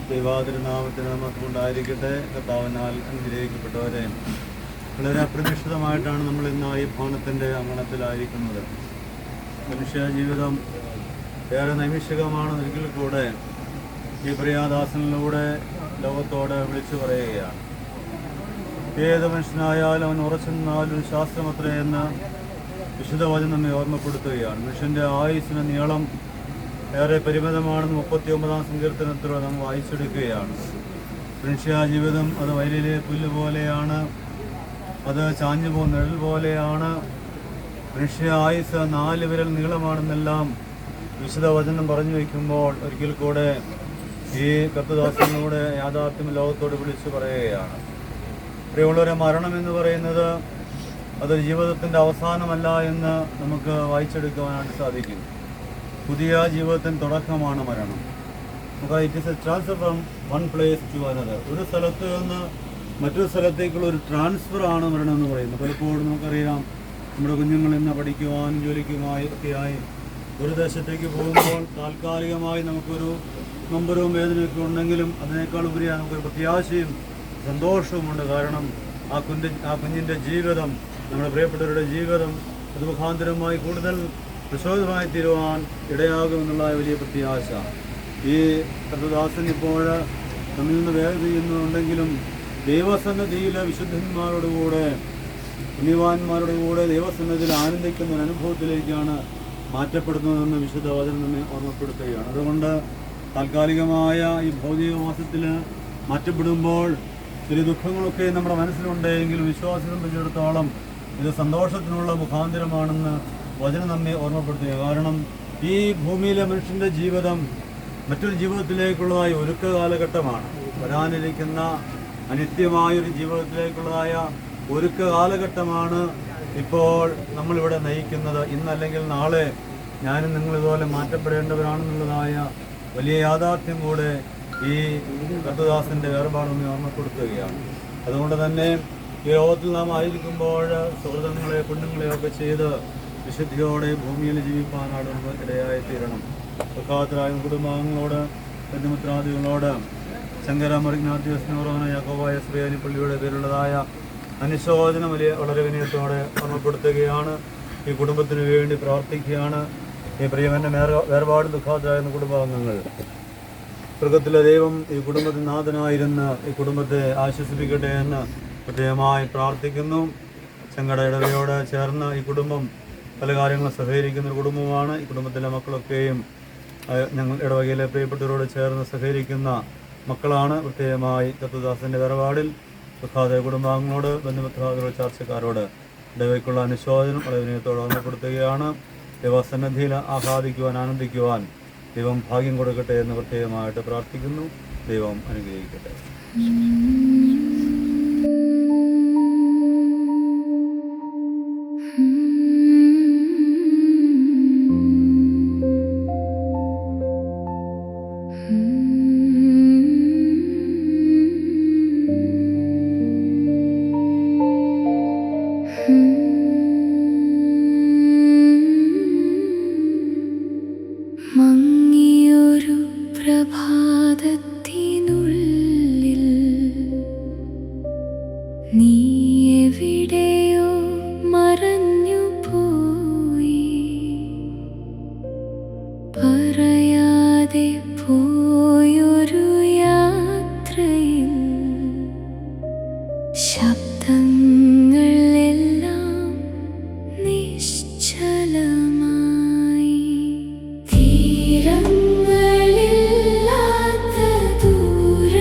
ദൈവാതിരുനാമത്തിന് നമുക്ക് ഉണ്ടായിരിക്കട്ടെ. കർത്താവിനാൽ അനുഗ്രഹിക്കപ്പെട്ടവരെ, വളരെ അപ്രതീക്ഷിതമായിട്ടാണ് നമ്മൾ ഇന്ന് ഈ ഭവനത്തിൻ്റെ അങ്കണത്തിലായിരിക്കുന്നത്. മനുഷ്യ ജീവിതം ഏറെ നൈമിഷികമാണ്. ഒരിക്കൽ കൂടെ ഈ പ്രിയാദാസനിലൂടെ ലോകത്തോട് വിളിച്ചു പറയുകയാണ്. ഏത് മനുഷ്യനായാലും അവൻ ഉറച്ചു നിന്നാലും ശാസ്ത്രമത്രയെന്ന് വിശുദ്ധ വചനം നമ്മെ ഓർമ്മപ്പെടുത്തുകയാണ്. മനുഷ്യൻ്റെ ആയുസ്സിന് നീളം ഏറെ പരിമിതമാണെന്ന് 39-ാം സങ്കീർത്തനത്തിലൂടെ നാം വായിച്ചെടുക്കുകയാണ്. മനുഷ്യ ജീവിതം അത് വയലിലെ പുല്ല് പോലെയാണ്, അത് ചാഞ്ഞു പോകുന്ന നിഴൽ പോലെയാണ്. മനുഷ്യ ആയുസ് 4 വിരൽ നീളമാണെന്നെല്ലാം വിശുദ്ധ വചനം പറഞ്ഞു വയ്ക്കുമ്പോൾ ഒരിക്കൽ കൂടെ ഈ കർത്തദാസനിലൂടെ യാഥാർത്ഥ്യം ലോകത്തോട് വിളിച്ചു പറയുകയാണ്. പ്രിയമുള്ളവരെ, മരണം എന്ന് പറയുന്നത് അതൊരു ജീവിതത്തിൻ്റെ അവസാനമല്ല എന്ന് നമുക്ക് വായിച്ചെടുക്കുവാനായിട്ട് സാധിക്കും. പുതിയ ജീവിതത്തിൻ്റെ തുടക്കമാണ് മരണം. It is a transfer from one place to another. ഒരു സ്ഥലത്ത് നിന്ന് മറ്റൊരു സ്ഥലത്തേക്കുള്ള ഒരു ട്രാൻസ്ഫർ ആണ് മരണം എന്ന് പറയുന്നത്. പലപ്പോഴും നമുക്കറിയാം, നമ്മുടെ കുഞ്ഞുങ്ങൾ ഇന്ന് പഠിക്കുവാനും ജോലിക്കുമായി ഒക്കെയായി ഒരു ദേശത്തേക്ക് പോകുമ്പോൾ താൽക്കാലികമായി നമുക്കൊരു നൊമ്പരവും വേദനയൊക്കെ ഉണ്ടെങ്കിലും അതിനേക്കാൾ ഉപരിയായി നമുക്കൊരു പ്രത്യാശയും സന്തോഷവുമുണ്ട്. കാരണം ആ കുഞ്ഞിൻ്റെ ജീവിതം, നമ്മുടെ പ്രിയപ്പെട്ടവരുടെ ജീവിതം അത് മുഖാന്തരമായി കൂടുതൽ പ്രചോദനമായി തീരുവാൻ ഇടയാകുമെന്നുള്ള വലിയ പ്രത്യാശ. ഈ കർത്തദാസൻ ഇപ്പോൾ നമ്മിൽ നിന്ന് വേർതിരിയുന്നുണ്ടെങ്കിലും ദൈവസന്നിധിയിലെ വിശുദ്ധന്മാരോടുകൂടെ പുണ്യവാന്മാരോടുകൂടെ ദൈവസന്നിധിയിൽ ആനന്ദിക്കുന്ന ഒരു അനുഭവത്തിലേക്കാണ് മാറ്റപ്പെടുന്നതെന്ന് വിശുദ്ധ വചനം നമ്മെ ഓർമ്മപ്പെടുത്തുകയാണ്. അതുകൊണ്ട് താൽക്കാലികമായ ഈ ഭൗതികവാസത്തിൽ മാറ്റപ്പെടുമ്പോൾ ചില ദുഃഖങ്ങളൊക്കെ നമ്മുടെ മനസ്സിലുണ്ടെങ്കിലും വിശ്വാസം സംബന്ധിച്ചിടത്തോളം ഇത് സന്തോഷത്തിനുള്ള മുഖാന്തരമാണെന്ന് വചനം നമ്മെ ഓർമ്മപ്പെടുത്തുക. കാരണം ഈ ഭൂമിയിലെ മനുഷ്യൻ്റെ ജീവിതം മറ്റൊരു ജീവിതത്തിലേക്കുള്ളതായ ഒരുക്ക കാലഘട്ടമാണ്. വരാനിരിക്കുന്ന അനിത്യമായൊരു ജീവിതത്തിലേക്കുള്ളതായ ഒരുക്ക കാലഘട്ടമാണ് ഇപ്പോൾ നമ്മളിവിടെ നയിക്കുന്നത്. ഇന്നല്ലെങ്കിൽ നാളെ ഞാനും നിങ്ങളിതുപോലെ മാറ്റപ്പെടേണ്ടവരാണെന്നുള്ളതായ വലിയ യാഥാർത്ഥ്യം കൂടെ ഈ കർത്തദാസൻ്റെ വേർപാടൊന്ന് ഓർമ്മപ്പെടുത്തുകയാണ്. അതുകൊണ്ട് തന്നെ ഈ ലോകത്തിൽ നാം ആയിരിക്കുമ്പോൾ സുഹൃതങ്ങളെ പുണ്യങ്ങളെയൊക്കെ ചെയ്ത് വിശുദ്ധിയോടെ ഭൂമിയിൽ ജീവിക്കാനാണ് നമുക്ക് ഇടയായി തീരണം. പ്രഖാതരായ കുടുംബാംഗങ്ങളോട്, ബന്ധുമിത്രാദികളോട്, ശങ്കര മറിഗ്നാത്യോസ്നോറോന യാക്കോബായ ശ്രീയാനി പള്ളിയുടെ പേരുള്ളതായ അനുശോചനം വളരെ വിനയത്തോടെ ഓർമ്മപ്പെടുത്തുകയാണ്. ഈ കുടുംബത്തിന് വേണ്ടി പ്രാർത്ഥിക്കുകയാണ്. ഈ പ്രിയവൻ്റെ വേർപാട് ദുഃഖാതരായ കുടുംബാംഗങ്ങൾ, സ്വർഗത്തിലെ ദൈവം ഈ കുടുംബത്തിന് നാഥനായിരുന്ന് ഈ കുടുംബത്തെ ആശ്വസിപ്പിക്കട്ടെ എന്ന് പ്രത്യേകമായി പ്രാർത്ഥിക്കുന്നു. ശങ്കട ഇടവയോട് ചേർന്ന് ഈ കുടുംബം പല കാര്യങ്ങളും സഹകരിക്കുന്ന ഒരു കുടുംബമാണ്. ഈ കുടുംബത്തിലെ മക്കളൊക്കെയും ഞങ്ങൾ ഇടവകയിലെ പ്രിയപ്പെട്ടവരോട് ചേർന്ന് സഹകരിക്കുന്ന മക്കളാണ്. പ്രത്യേകമായി കർത്തദാസൻ്റെ വേർപാടിൽ ദുഃഖാതര കുടുംബാംഗങ്ങളോട്, ബന്ധുമിത്രാദികളോട്, ചർച്ചക്കാരോട് ഇടവയ്ക്കുള്ള അനുശോചനം വളരെ വിനയത്തോടെ ഓർമ്മപ്പെടുത്തുകയാണ്. ദൈവസന്നിധിയിൽ ആഹ്ലാദിക്കുവാൻ ആനന്ദിക്കുവാൻ ദൈവം ഭാഗ്യം കൊടുക്കട്ടെ എന്ന് പ്രത്യേകമായിട്ട് പ്രാർത്ഥിക്കുന്നു. ദൈവം അനുഗ്രഹിക്കട്ടെ. മങ്ങിയൊരു പ്രഭാതത്തിനുള്ളിൽ നീ എവിടെയോ മറഞ്ഞു പോയി, പറയാതെ പോയൊരു യാത്രയിൽ ശബ്ദങ്ങളെല്ലാം നിശ്ചലമായി. തീരങ്ങളില്ലാത്ത ദൂര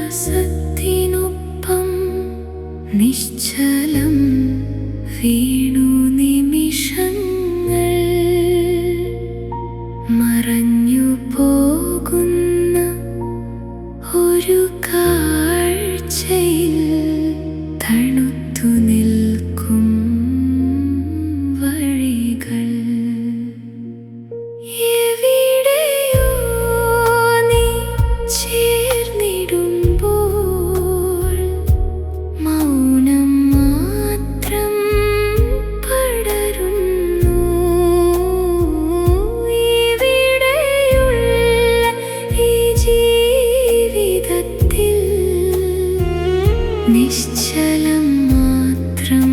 ശ്വാസത്തിനൊപ്പം നിശ്ചലം വീണു നിമിഷങ്ങൾ, മറഞ്ഞു പോകുന്ന ഒരു കാഴ്ചയിൽ തണുത്തു നിൽക്കും വഴികൾ. എവിടെയോ നീ ചേർന്നിടുമ്പോൾ മൗനം മാത്രം പടരുന്നു. ഇവിടെയുള്ള ഈ ജീവിതത്തിൽ നിശ്ചലം മാത്രം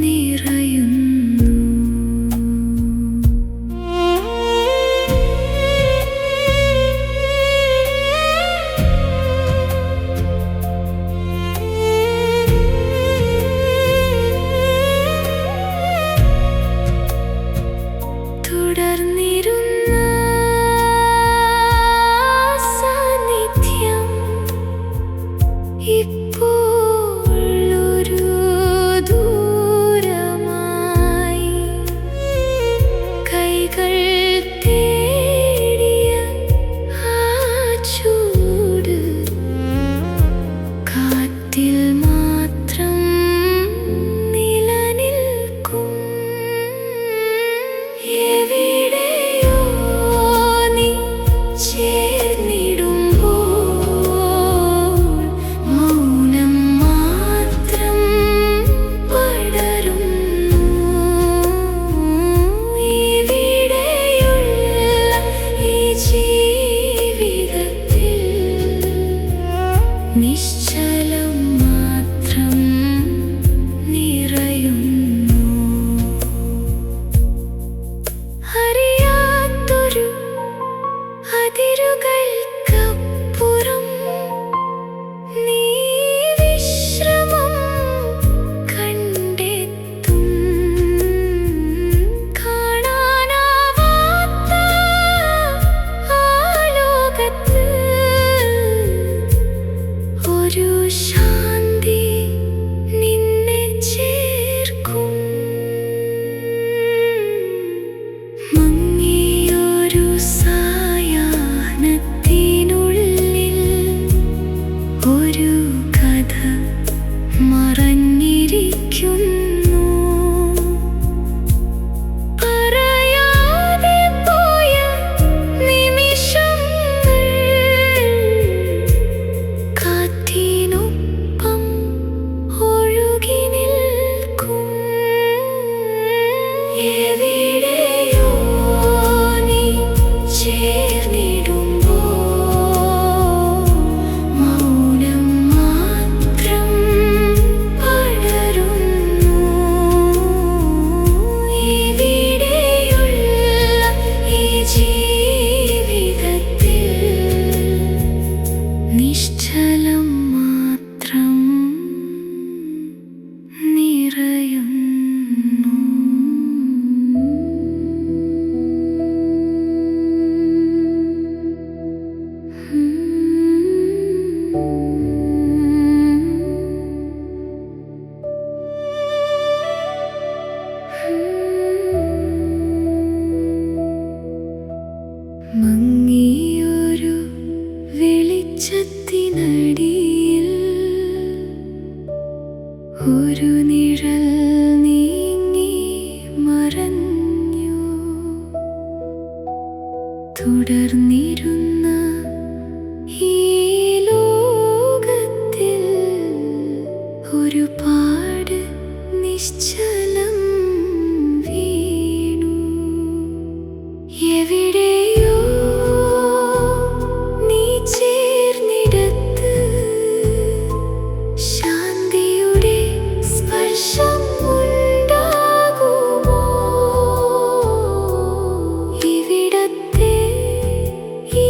നിറയുന്നു. തുടർന്നിരുന്ന സാന്നിധ്യം ഇപ്പോൾ ഒരു ദൂരമായി. കൈകൾ തേടിയ ആ ചൂട് കാറ്റിൽ മാത്രം നിലനിൽക്കും. എവിടെയോ നീ ചേർന്നിടുമ്പോൾ മൗനം മാത്രം പടരുന്നു. ഇവിടെയുള്ള ഈ ജീവിതത്തിൽ നിശ്ചലം മാത്രം നിറയുന്നു. അറിയാത്തൊരു അതിരുകൾക്കപ്പുറം നീ വിശ്രമം കണ്ടെത്തും. കാണാനാവാത്ത ആ ലോകത്ത് ഒരു ശാന്തി നിന്നെ ചേർക്കും. മങ്ങിയൊരു സായാഹ്നത്തിനുള്ളിൽ ഒരു കഥ മറഞ്ഞിരിക്കുന്നു. പറയാതെ പോയ നിമിഷങ്ങൾ കാറ്റിനൊപ്പം ഒഴുകി നിൽക്കും. എവിടെയോ നീ ചേർന്നിടുമ്പോൾ മൗനം മാത്രം പടരുന്നു. ഇവിടെയുള്ള ഈ ജീവിതത്തിൽ നിശ്ചലം മാത്രം നിറയുന്നു. മങ്ങിയൊരു വെളിച്ചത്തിനടിയിൽ ഒരു നിഴൽ നീങ്ങി മറഞ്ഞു. തുടർന്നിരുന്ന ഈ ലോകത്തിൽ ഒരുപാട് നിശ്ചലം വീണു. എവിടെയോ നീ ചേർന്നിടത്ത് ശാന്തിയുടെ സ്പർശം ഉണ്ടാകുമോ? ഇവിടത്തെ ഈ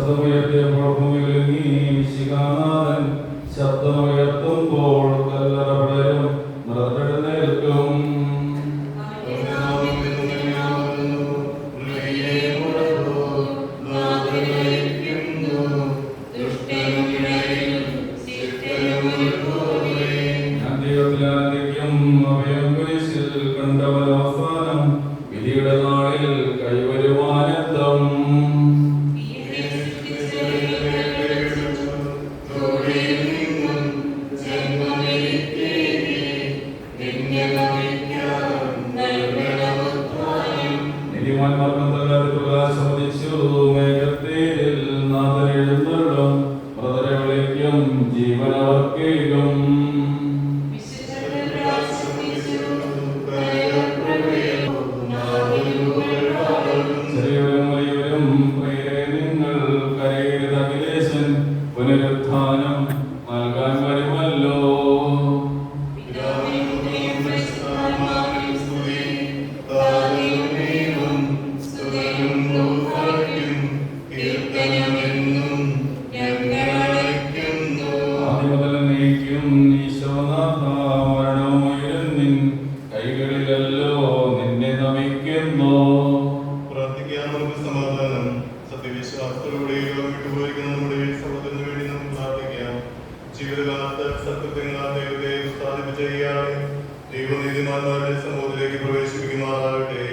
ശബ്ദമുയർത്തിയപ്പോൾ ഭൂമിയിൽ നീ ശിഖാനാഥൻ ശബ്ദമുയർത്തുമ്പോൾ കല്ലറ പടരും മൃതരെഴുന്നേൽക്കും. ഞാൻ ദൈവത്തിലായിരിക്കും അഭയം കുരിശിൽ കണ്ടവരവസാനം വിധിയുടെ നാളിൽ കൈവരുവാനെത്തും. നീതിമാന്മാർക്കും തങ്ങളുടെ പ്രകാശം ഉദിച്ചു. മേഘത്തേരിൽ നാഥൻ എഴുന്നള്ളും. മൃതരെ വിളിക്കും, ജീവനവർക്കേകും. ചെറിയവരും വലിയവരും പ്രിയരെ നിങ്ങൾ കരയരുത്. അഖിലേശൻ പുനരുത്ഥാനം നൽകാൻ വരുമല്ലോ. ആദ്യം മുതൽ നീക്കും ഈശോനാഥ മരണമുയരുന്നിൻ കൈകളിലല്ലോ നിന്നെ നമിക്കുന്നു. പ്രാർത്ഥിക്കാൻ നമുക്ക് സമാധാനം. സത്യവിശ്വാസത്തോടുകൂടി രോഗം വിട്ടുപോയിരിക്കുന്ന നമ്മുടെ സഹോദരന് വേണ്ടി നമുക്ക് പ്രാർത്ഥിക്കാം. ജീവിതകാലത്ത് സത്യങ്ങളാൽ ദൈവത്തെ സ്ഥാപിപ്പിച്ച ഇയാളെ ദൈവനീതിമാന്മാരുടെ സമൂഹത്തിലേക്ക് പ്രവേശിപ്പിക്കുമാറാകട്ടെ.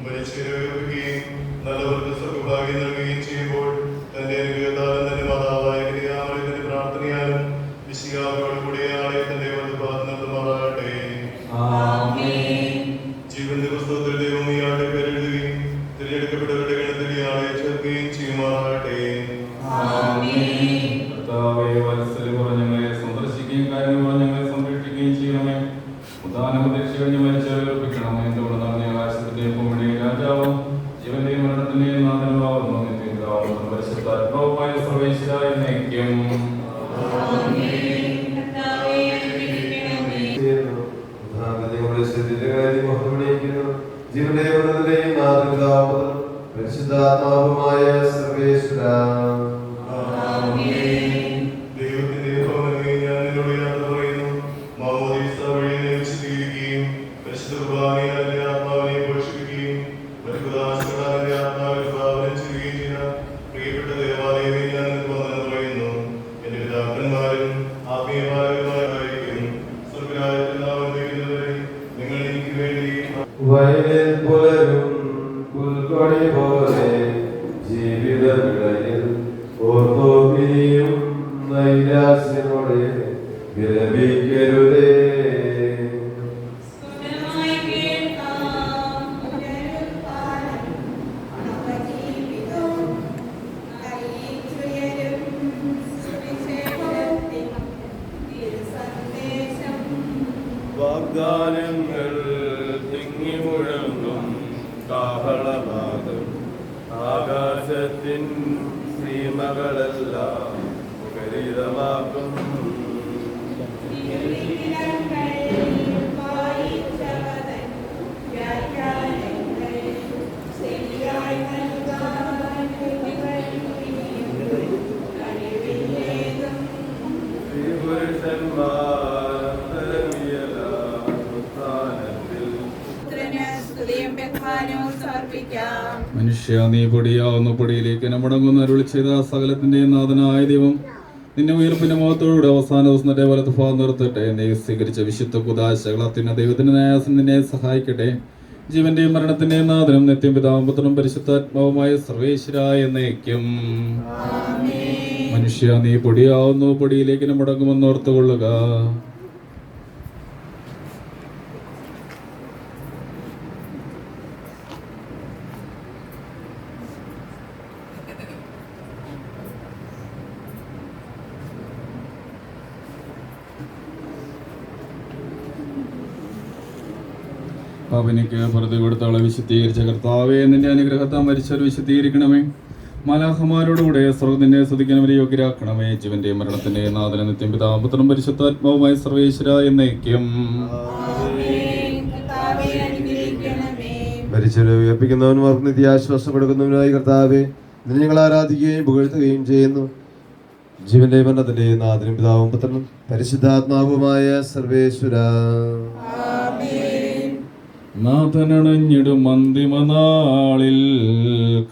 മരിച്ചവരെ ഉയർപ്പിക്കുകയും നല്ലവർക്ക് സ്വർഗ്ഗഭാഗ്യം നൽകുകയും ചെയ്യുമ്പോൾ തന്റെ അനുഗ്രഹത്താലും തന്റെ മാതാവായ കന്യകാമറിയത്തിന്റെ പ്രാർത്ഥനയാലും വിശുദ്ധിയോടുകൂടി ആളെ തന്റെ വലതുഭാഗത്ത് നിർത്തുമാറാകട്ടെ. ജീവന്റെ പുസ്തകത്തിൽ ദൈവം ഇയാളുടെ പേരെഴുതുകയും തിരഞ്ഞെടുക്കപ്പെട്ടവരുടെ ഗണത്തിൽ ഇയാളെ ചേർക്കുകയും ചെയ്യുമാറാകട്ടെ. കർത്താവേ, വത്സല കുറഞ്ഞങ്ങളെ സന്ദർശിക്കുകയും കാര്യം കുറഞ്ഞങ്ങളെ സംരക്ഷിക്കുകയും ചെയ്യണമേ. ഉദാഹരണ പ്രതീക്ഷ കഴിഞ്ഞ് മരിച്ചവരെ ഉറപ്പിക്കണമേ. എന്തുകൊണ്ട് നീ ആകാശത്തിന്റെയും ഭൂമിയുടെയും രാജാവും ജീവന്റെയും മരണത്തിന്റെയും നാഥനുമാവുന്നു. നിത്യപിതാവും പരിശുദ്ധാത്മാവുമായ സർവ്വേശ്വരായ എന്നേക്കും. പരിശുദ്ധാത്മാവുമായ സർവേശ്വര ദൈവത്തിന്റെ ഭവനമേ, ഞാൻ നിന്നോട് യാത്ര പറയുന്നു. മാമോദീസ വഴി എന്നെ വിശദീകരിക്കുകയും പരിശുദ്ധ കുർബാനയാൽ എന്റെ ആത്മാവിനെ പോഷിപ്പിക്കുകയും പരിശുദ്ധാത്മാവിനാൽ എന്റെ ആത്മാവിൽ ഭാവനം ചെയ്യുകയും ചെയ്ത പ്രിയപ്പെട്ട ദേവാലയമേ, ഞാൻ നിനക്ക് വന്ദനം പറയുന്നു. എന്റെ പിതാക്കന്മാരും ആത്മീയമാരും സ്വർഗ്ഗരാജ്യത്തിൽ നാമം നിങ്ങൾ എനിക്ക് വേണ്ടി വയലിൽ പുലരും പുൽക്കൊടി പോലെ ജീവിത വിളയിൽ ഓർത്തോ പിരിയും നൈരാശ്യമോടെ വിലപിക്കരുതേ. വാഗ്ദാനങ്ങൾ തിങ്ങി മുഴങ്ങും കാഹളനാദം ആകാശത്തിൻ സീമകളെല്ലാം മുഖരിതമാക്കും. മനുഷ്യ, നീ പൊടിയാവുന്ന പൊടിയിലേക്ക് മടങ്ങുന്ന അരുളി ചെയ്ത സകലത്തിന്റെയും നാഥനായ ദൈവം നിന്നെ ഉയർപ്പിന്റെ മുഖത്തോടെ അവസാന ദിവസം നിന്റെ വലത്ത് ഭാഗം നിർത്തട്ടെ. നീ സ്വീകരിച്ച വിശുദ്ധ കുദാശകൾ അത്യുന്ന ദൈവത്തിന്റെ ന്യായാസനം നിന്നെ സഹായിക്കട്ടെ. ജീവന്റെയും മരണത്തിന്റെയും നാഥനും നിത്യം പിതാവും പുത്രനും പരിശുദ്ധാത്മാവുമായ സർവേശ്വരായ എന്നേക്കും. മനുഷ്യ, നീ പൊടിയാവുന്നു പൊടിയിലേക്ക് മടങ്ങുമെന്ന് ഓർത്തുകൊള്ളുക. പാപനിക്ക് പുറത്ത് കൊടുത്തവളെ വിശുദ്ധീകരിച്ച കർത്താവേ, നിന്റെ അനുഗ്രഹത്താൽ മരിച്ചവർ വിശുദ്ധീകരിക്കണമേ. മാലാഖമാരോടുകൂടെ സ്വർഗ്ഗത്തിന്റെ സ്തുതിക്കുന്നവരെ യോഗ്യരാക്കണമേ. ജീവന്റെ മരണത്തിന്റെ നാഥന നിത്യം പിതാവും പുത്രനും പരിശുദ്ധാത്മാവുമായ സർവേശ്വര എന്നേക്കും. മരിച്ചവരെ ഉയർപ്പിക്കുന്നവനും അവർക്ക് നിത്യാശ്വാസം കൊടുക്കുന്നവനായി കർത്താവെ നിന്നെ ഞങ്ങൾ ആരാധിക്കുകയും പുകഴ്ത്തുകയും ചെയ്യുന്നു. ജീവന്റെ മരണത്തിന്റെ നാഥനും പിതാവും പുത്രനും പരിശുദ്ധാത്മാവുമായ സർവേശ്വര. നാഥനണഞ്ഞിടും അന്തിമനാളിൽ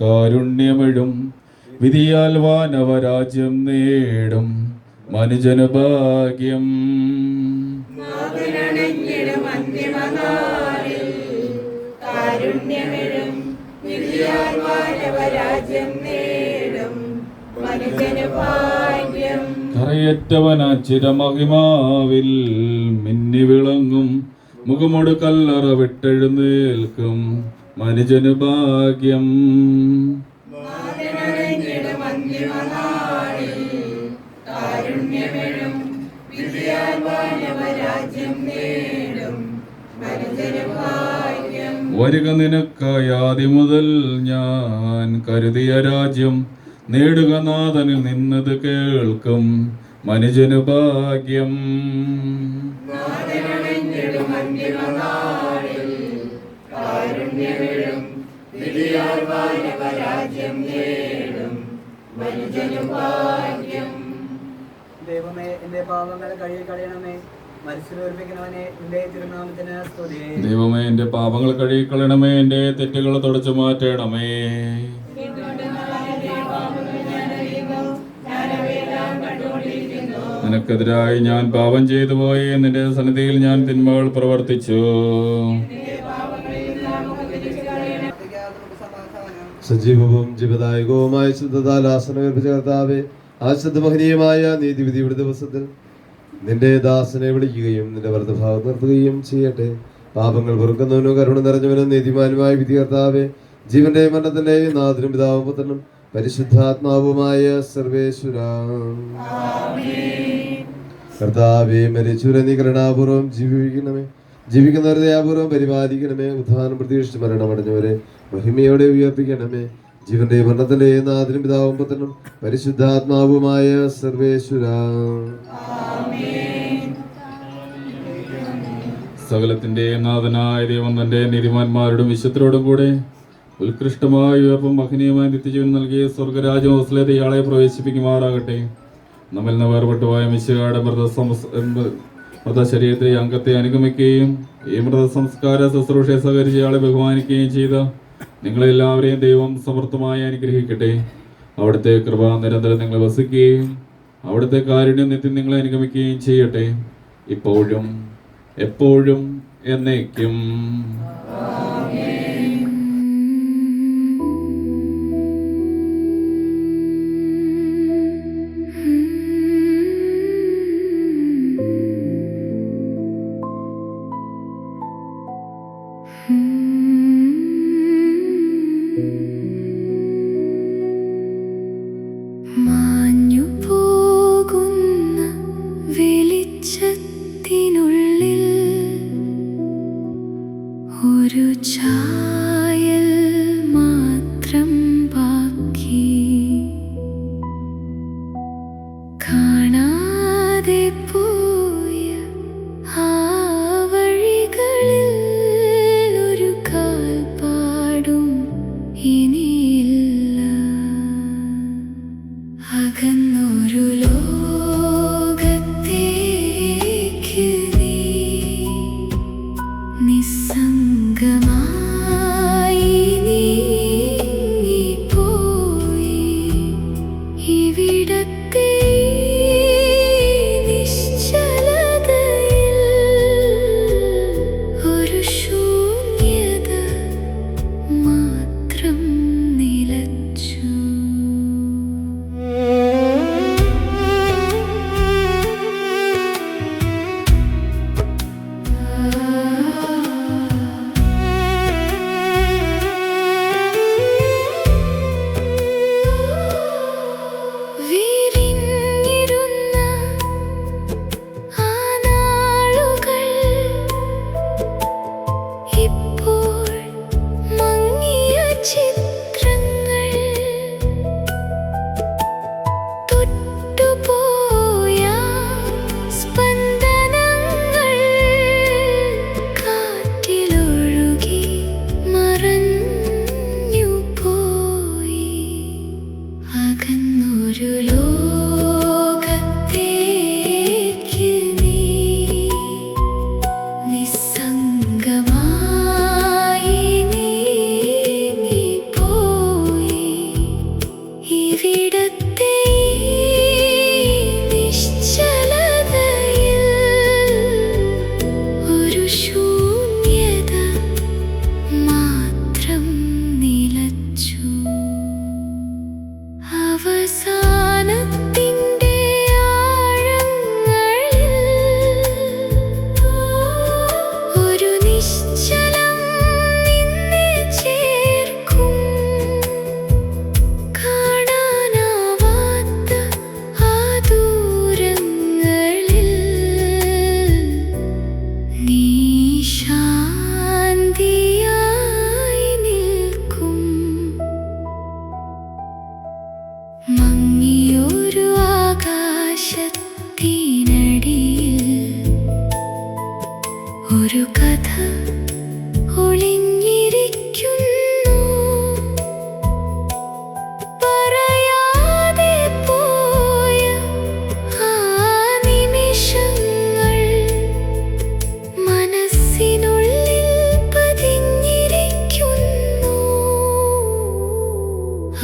കാരുണ്യമിടും വിധിയാൽ വാനവരാജ്യം നേടും മനുജന ഭാഗ്യം. കറയറ്റവന ചിരമഹിമാവിൽ മിന്നി വിളങ്ങും മുഖമോട് കല്ലറ വിട്ടെഴുന്നേൽക്കും മനുജന് ഭാഗ്യം. വരിക നിനക്കായി ആദ്യം മുതൽ ഞാൻ കരുതിയ രാജ്യം നേടുക നാഥനിൽ നിന്നത് കേൾക്കും മനുജന് ഭാഗ്യം. ദൈവമേ, എന്റെ പാപങ്ങൾ കഴുകിക്കളയണമേ. മരിച്ചുയർപ്പിക്കുന്നവനെ നിന്റെ തിരുനാമത്തിന് സ്തുതി. ദൈവമേ, എന്റെ പാപങ്ങൾ കഴുകിക്കളയണമേ, എന്റെ തെറ്റുകൾ തുടച്ചു മാറ്റണമേ. നിനക്കെതിരായി ഞാൻ പാപം ചെയ്തു പോയി, നിന്റെ സന്നിധിയിൽ ഞാൻ തിന്മകൾ പ്രവർത്തിച്ചു. സജീവവും ജീവദായകവുമായ ശുദ്ധതാൽ ആസനമേൽപ്പിച്ച കർത്താവേ, ആ ശുദ്ധമഹനീയമായ നീതിവിധിയുടെ ദിവസത്തിൽ നിന്റെ ദാസനെ വിളിക്കുകയും നിന്റെ വലതുഭാഗം നിർത്തുകയും ചെയ്യട്ടെ. പാപങ്ങൾ പൊറുക്കുന്നവനും കരുണ നിറഞ്ഞവനും നീതിമാനുമായ വിധി കർത്താവേ, ജീവന്റെ മരണത്തിന്റെ നാഥനും പിതാവും പുത്രനും പരിശുദ്ധാത്മാവുമായ സർവേശ്വര. കർത്താവേ, മരിച്ചവരെ നീ കരുണാപൂർവം ജീവിക്കുന്നവരെ ദയാപൂർവം പരിപാലിക്കണമേ. ഉത്ഥാനം പ്രതീക്ഷിച്ച് മരണമടഞ്ഞവരെ മഹിമയോടെ ഉയർപ്പിക്കണമേ. ജീവന്റെ മരണത്തിന്റെ നാഥനും പിതാവും പുത്രനും പരിശുദ്ധാത്മാവുമായ സർവേശ്വര. സകലത്തിന്റെ നാഥനായ ദൈവം തന്റെ നീതിമാന്മാരോടും വിശുദ്ധരോടും കൂടെ ഉത്കൃഷ്ടമായ ഉയർപ്പും മഹനീയമായ നിത്യജീവൻ നൽകിയ സ്വർഗരാജ്യം ഹോസ്ലേത് ഇയാളെ പ്രവേശിപ്പിക്കുമാറാകട്ടെ. നമ്മിൽ നിന്ന് വേർപെട്ടുപോയ മിശിഹായുടെ മൃതശരീരത്തെ അംഗത്തെ അനുഗമിക്കുകയും ഈ മൃത സംസ്കാര ശുശ്രൂഷയെ സഹകരിച്ച് ഇയാളെ ബഹുമാനിക്കുകയും ചെയ്ത നിങ്ങളെല്ലാവരെയും ദൈവം സമർത്ഥമായി അനുഗ്രഹിക്കട്ടെ. അവിടുത്തെ കൃപ നിരന്തരം നിങ്ങളെ വസിക്കുകയും അവിടുത്തെ കാരുണ്യം നിത്യം നിങ്ങളെ അനുഗമിക്കുകയും ചെയ്യട്ടെ, ഇപ്പോഴും എപ്പോഴും എന്നേക്കും. മാഞ്ഞു പോകുന്ന വെളിച്ചത്തിനുള്ളിൽ ഒരു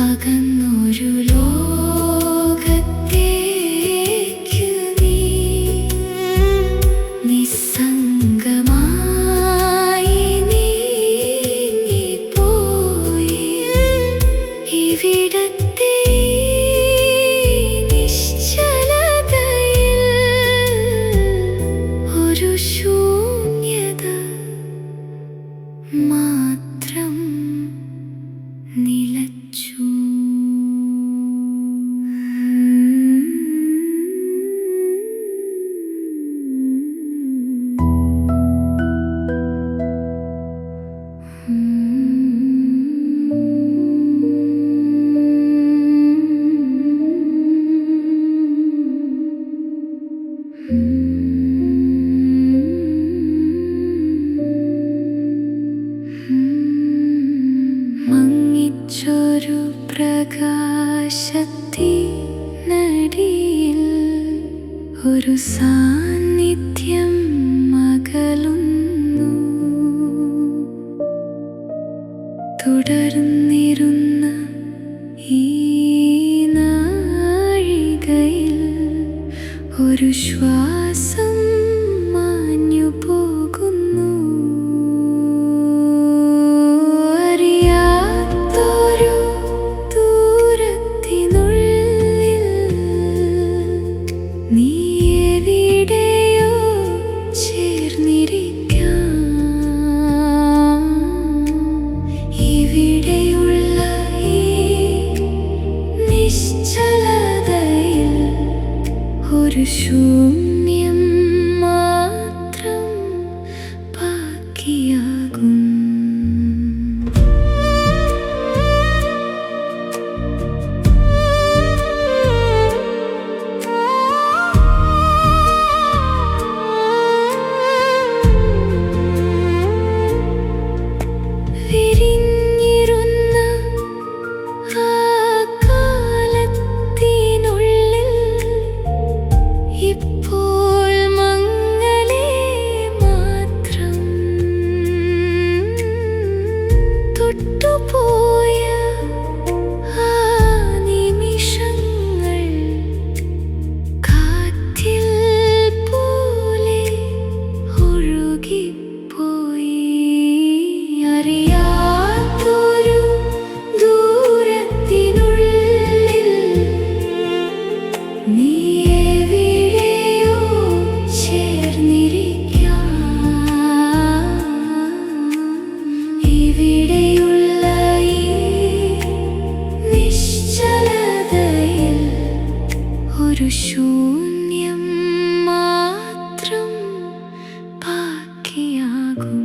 അകന്നൊരു ലോകത്തേക്കു നീ നിസ്സംഗമായി നീങ്ങിപ്പോയി. ഇവിടത്തെ നിശ്ചലതയിൽ ഒരു ശൂന്യത മാത്രം നിലച്ചു. മങ്ങിച്ചൊരു പ്രകാശത്തിനടിയിൽ ഒരു സാന്നിധ്യം അകലുന്നു. തുടർന്നിരുന്ന ഈ നാഴികയിൽ ഒരു ശ്വാസം മാഞ്ഞു പോകുന്നു. അറിയാത്തൊരു ദൂരത്തിനുള്ളിൽ നീ എവിടെയോ ചേർന്നിരിക്കാം. ഇവിടെയുള്ള ഈ നിശ്ചലതയിൽ ഒരു ശൂന്യം മാത്രം ബാക്കിയാകും. വിരിഞ്ഞിരുന്ന ആ കാലത്തിനുള്ളിൽ ഇപ്പോൾ മങ്ങലേ മാത്രം. തൊട്ടുപോയ ആ നിമിഷങ്ങൾ കാറ്റിൽ പോലെ ഒഴുകിപ്പോയി. അറിയാത്തൊരു ദൂരത്തിനുള്ളിൽ നീ എവിടെയോ ചേർന്നിരിക്കാം. ഇവിടെയുള്ള ഈ നിശ്ചലതയിൽ ഒരു ശൂന്യം മാത്രം ബാക്കിയാകും.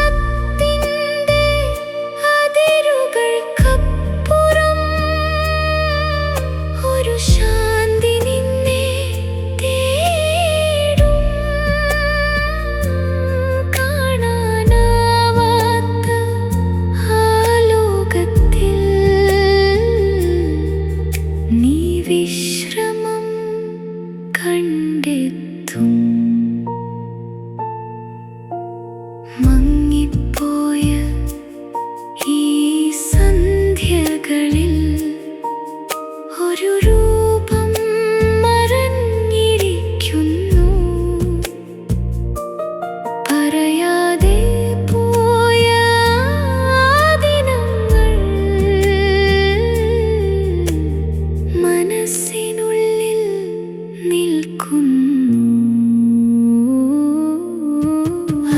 അവസാനത്തിൻ്റെ അതിരുകൾക്കപ്പുറം ഒരു ശാന്തി നിന്നെ തേടും. കാണാനാവാത്ത ആ ലോകത്തിൽ നീ വിശ്രമം കണ്ടെത്തും. മങ്ങിപ്പോയ ഈ സന്ധ്യകളിൽ ഒരു രൂപം മറഞ്ഞിരിക്കുന്നു. പറയാതെ പോയ ദിനങ്ങൾ മനസ്സിനുള്ളിൽ നിൽക്കുന്നു.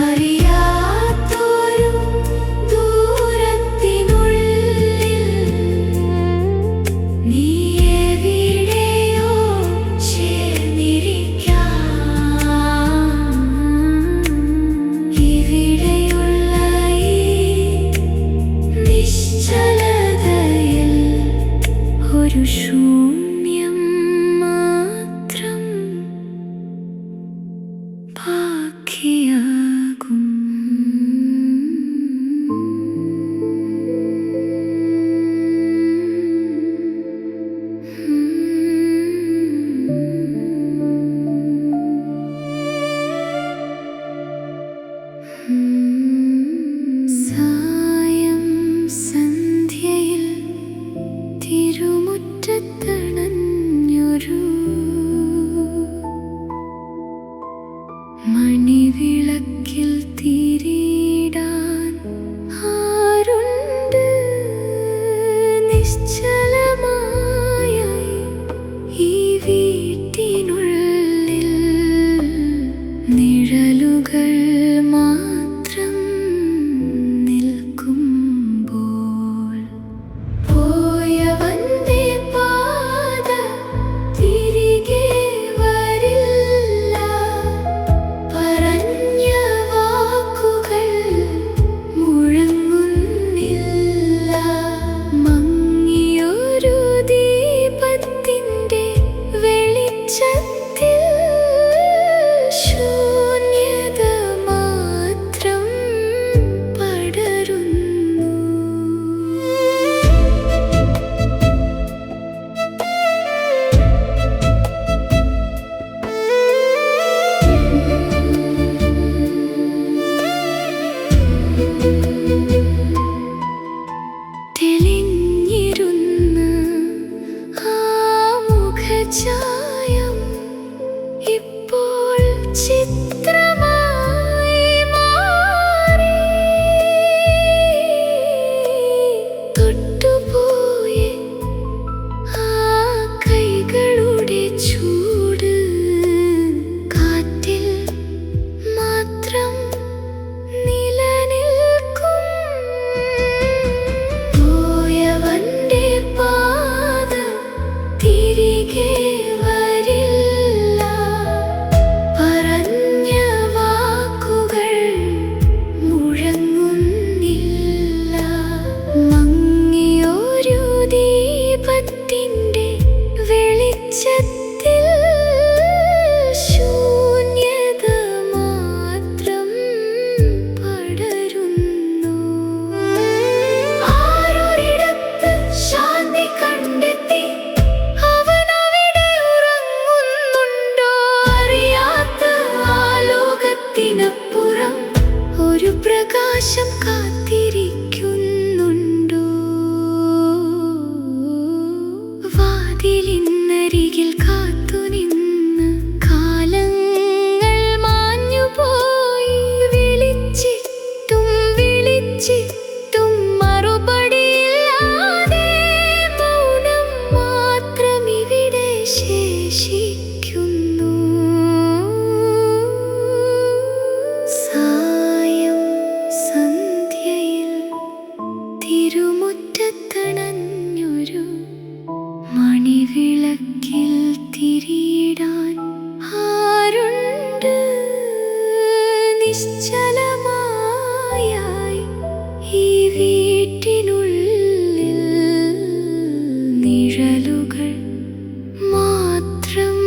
അറിയാത്തൊരു ദൂരത്തിനുള്ളിൽ നീ എവിടെയോ ചേർന്നിരിക്കാം. ഇവിടെയുള്ള ഈ നിശ്ചലതയിൽ ഒരു ശൂന്യം മാത്രം ബാക്കിയാകും. നിശ്ചലമായായി ഈ വീട്ടിനുള്ളിൽ നിഴലുകൾ മാത്രം നിൽക്കുമ്പോൾ പോയവന്റെ പാത തിരികെ വരില്ല. പറഞ്ഞ വാക്കുകൾ മുഴങ്ങുന്നില്ല. മങ്ങിയൊരു ദീപത്തിന്റെ വെളിച്ചത്തിൽ ശൂന്യത മാത്രം പടരുന്നു. തെളിഞ്ഞിരുന്ന ആ മുഖഛായം ഇപ്പോൾ ചിത്രമായി മാറി. തൊട്ടുപോയ ആ കൈകളുടെ ചൂട് കാറ്റിൽ മാത്രം നിലനിൽക്കും. പോയവന്റെ പാത തിരികെ വരില്ല. പറഞ്ഞ വാക്കുകൾ മുഴങ്ങുന്നില്ല. മങ്ങിയൊരു ദീപത്തിന്റെ വെളിച്ചത്തിൽ ശൂന്യത മാത്രം പടരുന്നു. ആരൊരിടത്ത് ശാന്തി കണ്ടെത്തി അവനവിടെ ഉറങ്ങുന്നുണ്ടോ? അറിയാത്ത ആ ലോകത്തിനപ്പുറം ഒരു പ്രകാശം കാത്തിരിക്കുന്നുണ്ടോ? വാതിലിന്നരികിൽ കാത്തുനിന്ന് കാലങ്ങൾ മാഞ്ഞുപോയി. വിളിച്ചിട്ടും വിളിച്ചിട്ടും മറുപടിയില്ലാതെ മൗനം മാത്രമിവിടെ ശേഷിക്കുന്നു. സായം സന്ധ്യയിൽ തിരുമുറ്റത്തണഞ്ഞൊരു മണിവിളക്കിൽ തിരിയിടാൻ ആരുണ്ട്? നിശ്ചലമായായി ഈ വീട്ടിനുള്ളിൽ നിഴലുകൾ മാത്രം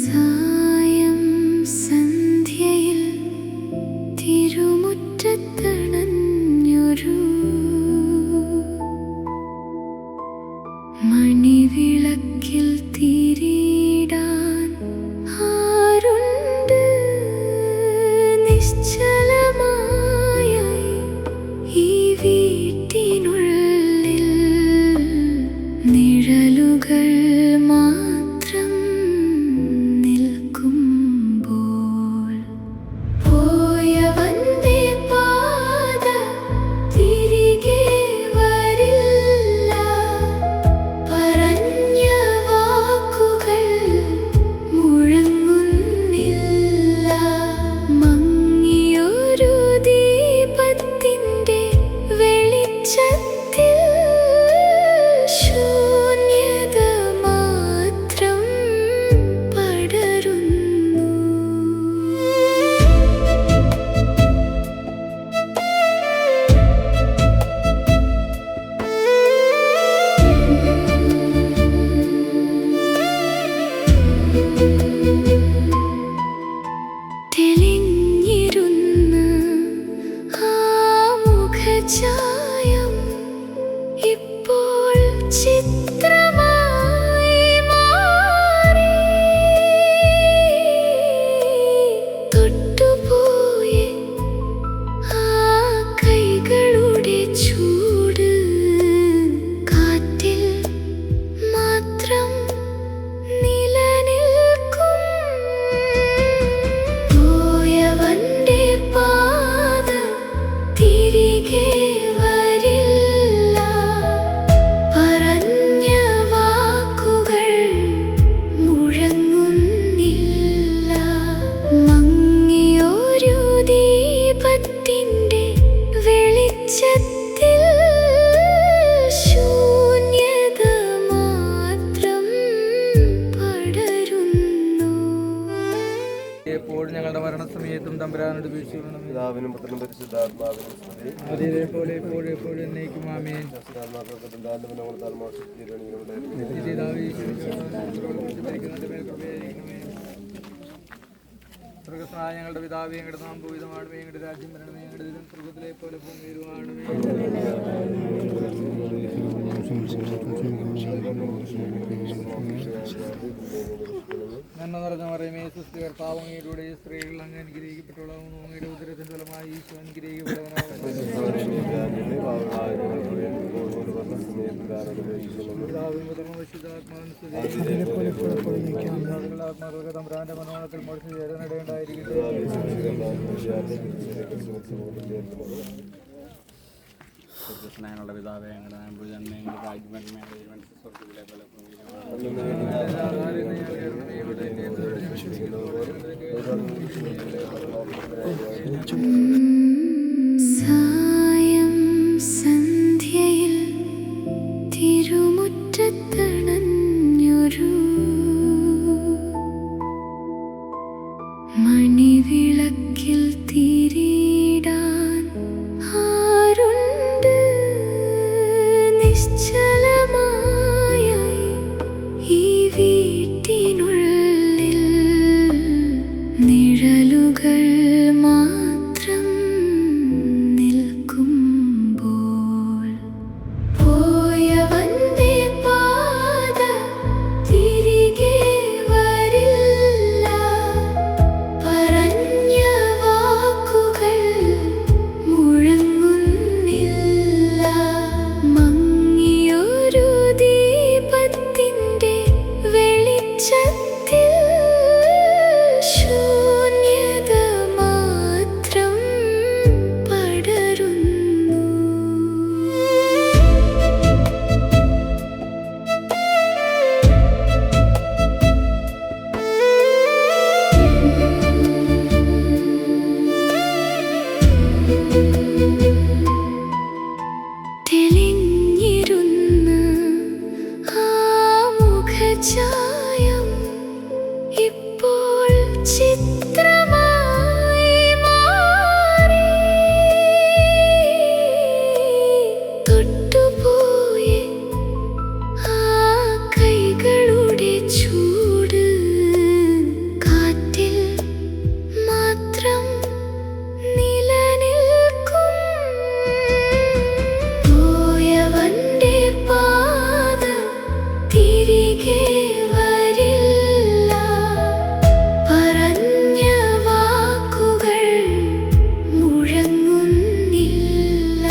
സായം സന്ധ്യയിൽ തിരുമുറ്റത്തണഞ്ഞൊരു മണിവിളക്കിൽ തിരിയിടാൻ ആരുണ്ട്? നിശ്ചലമായായി ഈ വീട്ടിനുള്ളിൽ നിഴലുകൾ മാത്രം നിൽക്കുമ്പോൾ പോയവന്റെ പാത തിരികെ വരില്ല. പറഞ്ഞ വാക്കുകൾ മുഴങ്ങുന്നില്ല. മങ്ങിയൊരു ദീപത്തിന്റെ വെളിച്ചത്തിൽ ശൂന്യത മാത്രം പടരുന്നു. തെളിഞ്ഞിരുന്ന ആ മുഖഛായം ഇപ്പോൾ ചിത്രമായി മാറി. തൊട്ടുപോയ ആ കൈകളുടെ ചൂട് കാറ്റിൽ തമ്പുരാനോട് വീഴ്ചയുള്ളണമേ. പിതാവിനും പുത്രനും പരിശുദ്ധാത്മാവിനും സ്തുതി. ആദ്യത്തെ പോലെ എപ്പോഴും എപ്പോഴും എന്നേക്കും ആമേൻ. പരിശുദ്ധാത്മാക്കൾക്ക് പിതാവിന്റെ ഗുണങ്ങളാൽ മോക്ഷത്തിലേക്ക് നിത്യപിതാവേ, ഈശോമിശിഹായുടെ മേൽ കൃപയായിരിക്കണമേ. സ്വർഗ്ഗസ്ഥനായ ഞങ്ങളുടെ പിതാവേ, ഞങ്ങളുടെ നാമം പൂജിതമാകണമേ, ഞങ്ങളുടെ രാജ്യം വരണമേ, ഞങ്ങളുടെ ദിനം സ്വർഗ്ഗത്തിലെ പോലെ ഭൂമിയിലുമാകണമേ. നന്മ നിറഞ്ഞ മറിയമേ, സുസ്ഥി കർത്താവ് അങ്ങയുടെ സ്ത്രീകൾ അങ്ങ് അനുഗ്രഹിക്കപ്പെട്ടവളാകുന്നു. അങ്ങയുടെ ഉദരത്തിൻ ഫലമായി ഈശോ അനുഗ്രഹിക്കപ്പെട്ടവനാകുന്നു. തമ്പുരാന്റെ മനോഹരത്തിൽ മുഴച്ചു ചേരാനിടയുണ്ടായിരിക്കട്ടെ. ഞങ്ങളുടെ പിതാവേ, ഞങ്ങളുടെ നന്മ ഞങ്ങളുടെ രാജ്യം സ്വർഗ്ഗത്തിലെ പോലെ സായം സന്ധ്യയിൽ തിരുമുറ്റത്തണഞ്ഞൊരു മണിവിളക്കിൽ തിരിയിടാൻ ആരുണ്ട്? നിശ്ചലമായ ഈ വീട്ടിനുള്ളിൽ നിഴലുകൾ മാത്രം നിൽക്കുമ്പോൾ പോയവന്റെ പാത തിരികെ വരില്ല. പറഞ്ഞ വാക്കുകൾ മുഴങ്ങുന്നില്ല. മങ്ങിയൊരു ദീപത്തിന്റെ വെളിച്ചത്തിൽ ശൂന്യത മാത്രം പടരുന്നു. തെളിഞ്ഞിരുന്ന ആ മുഖഛായം ഇപ്പോൾ ചിത്രമായി മാറി. തൊട്ടുപോയ ആ കൈകളുടെ ചൂട് കാറ്റിൽ മാത്രം നിലനിൽക്കും. പോയവന്റെ പാത തിരികെ വരില്ല. പറഞ്ഞ വാക്കുകൾ മുഴങ്ങുന്നില്ല.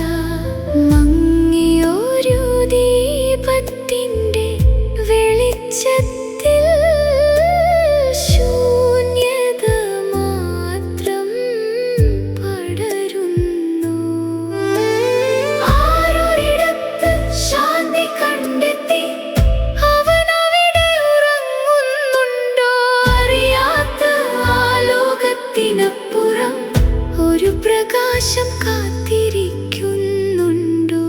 മങ്ങിയൊരു ദീപത്തിന്റെ വെളിച്ചത്തിൽ ശൂന്യത മാത്രം പടരുന്നു. ആരൊരിടത്ത് ശാന്തി കണ്ടെത്തി അവനവിടെ ഉറങ്ങുന്നുണ്ടോ? അറിയാത്ത ആ ലോകത്തിനപ്പുറം ഒരു പ്രകാശം കാത്തിരിക്കുന്നുണ്ടോ?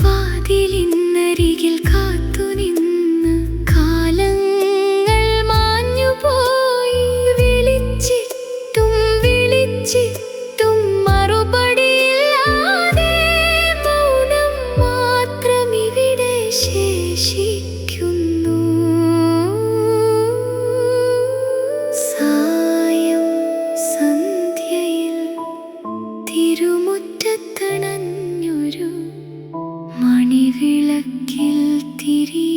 വാതിലിനരികിൽ കാത്തുനിന്ന് കാലങ്ങൾ മാഞ്ഞുപോയി. വിളിച്ചിട്ടും വിളിച്ചിട്ടും മറുപടിയില്ലാതെ മൗനം മാത്രം ഇവിടെ ശേഷിക്കുന്നു. സായം സന്ധ്യയിൽ തിരുമുറ്റത്തണഞ്ഞൊരു മണിവിളക്കിൽ തിരി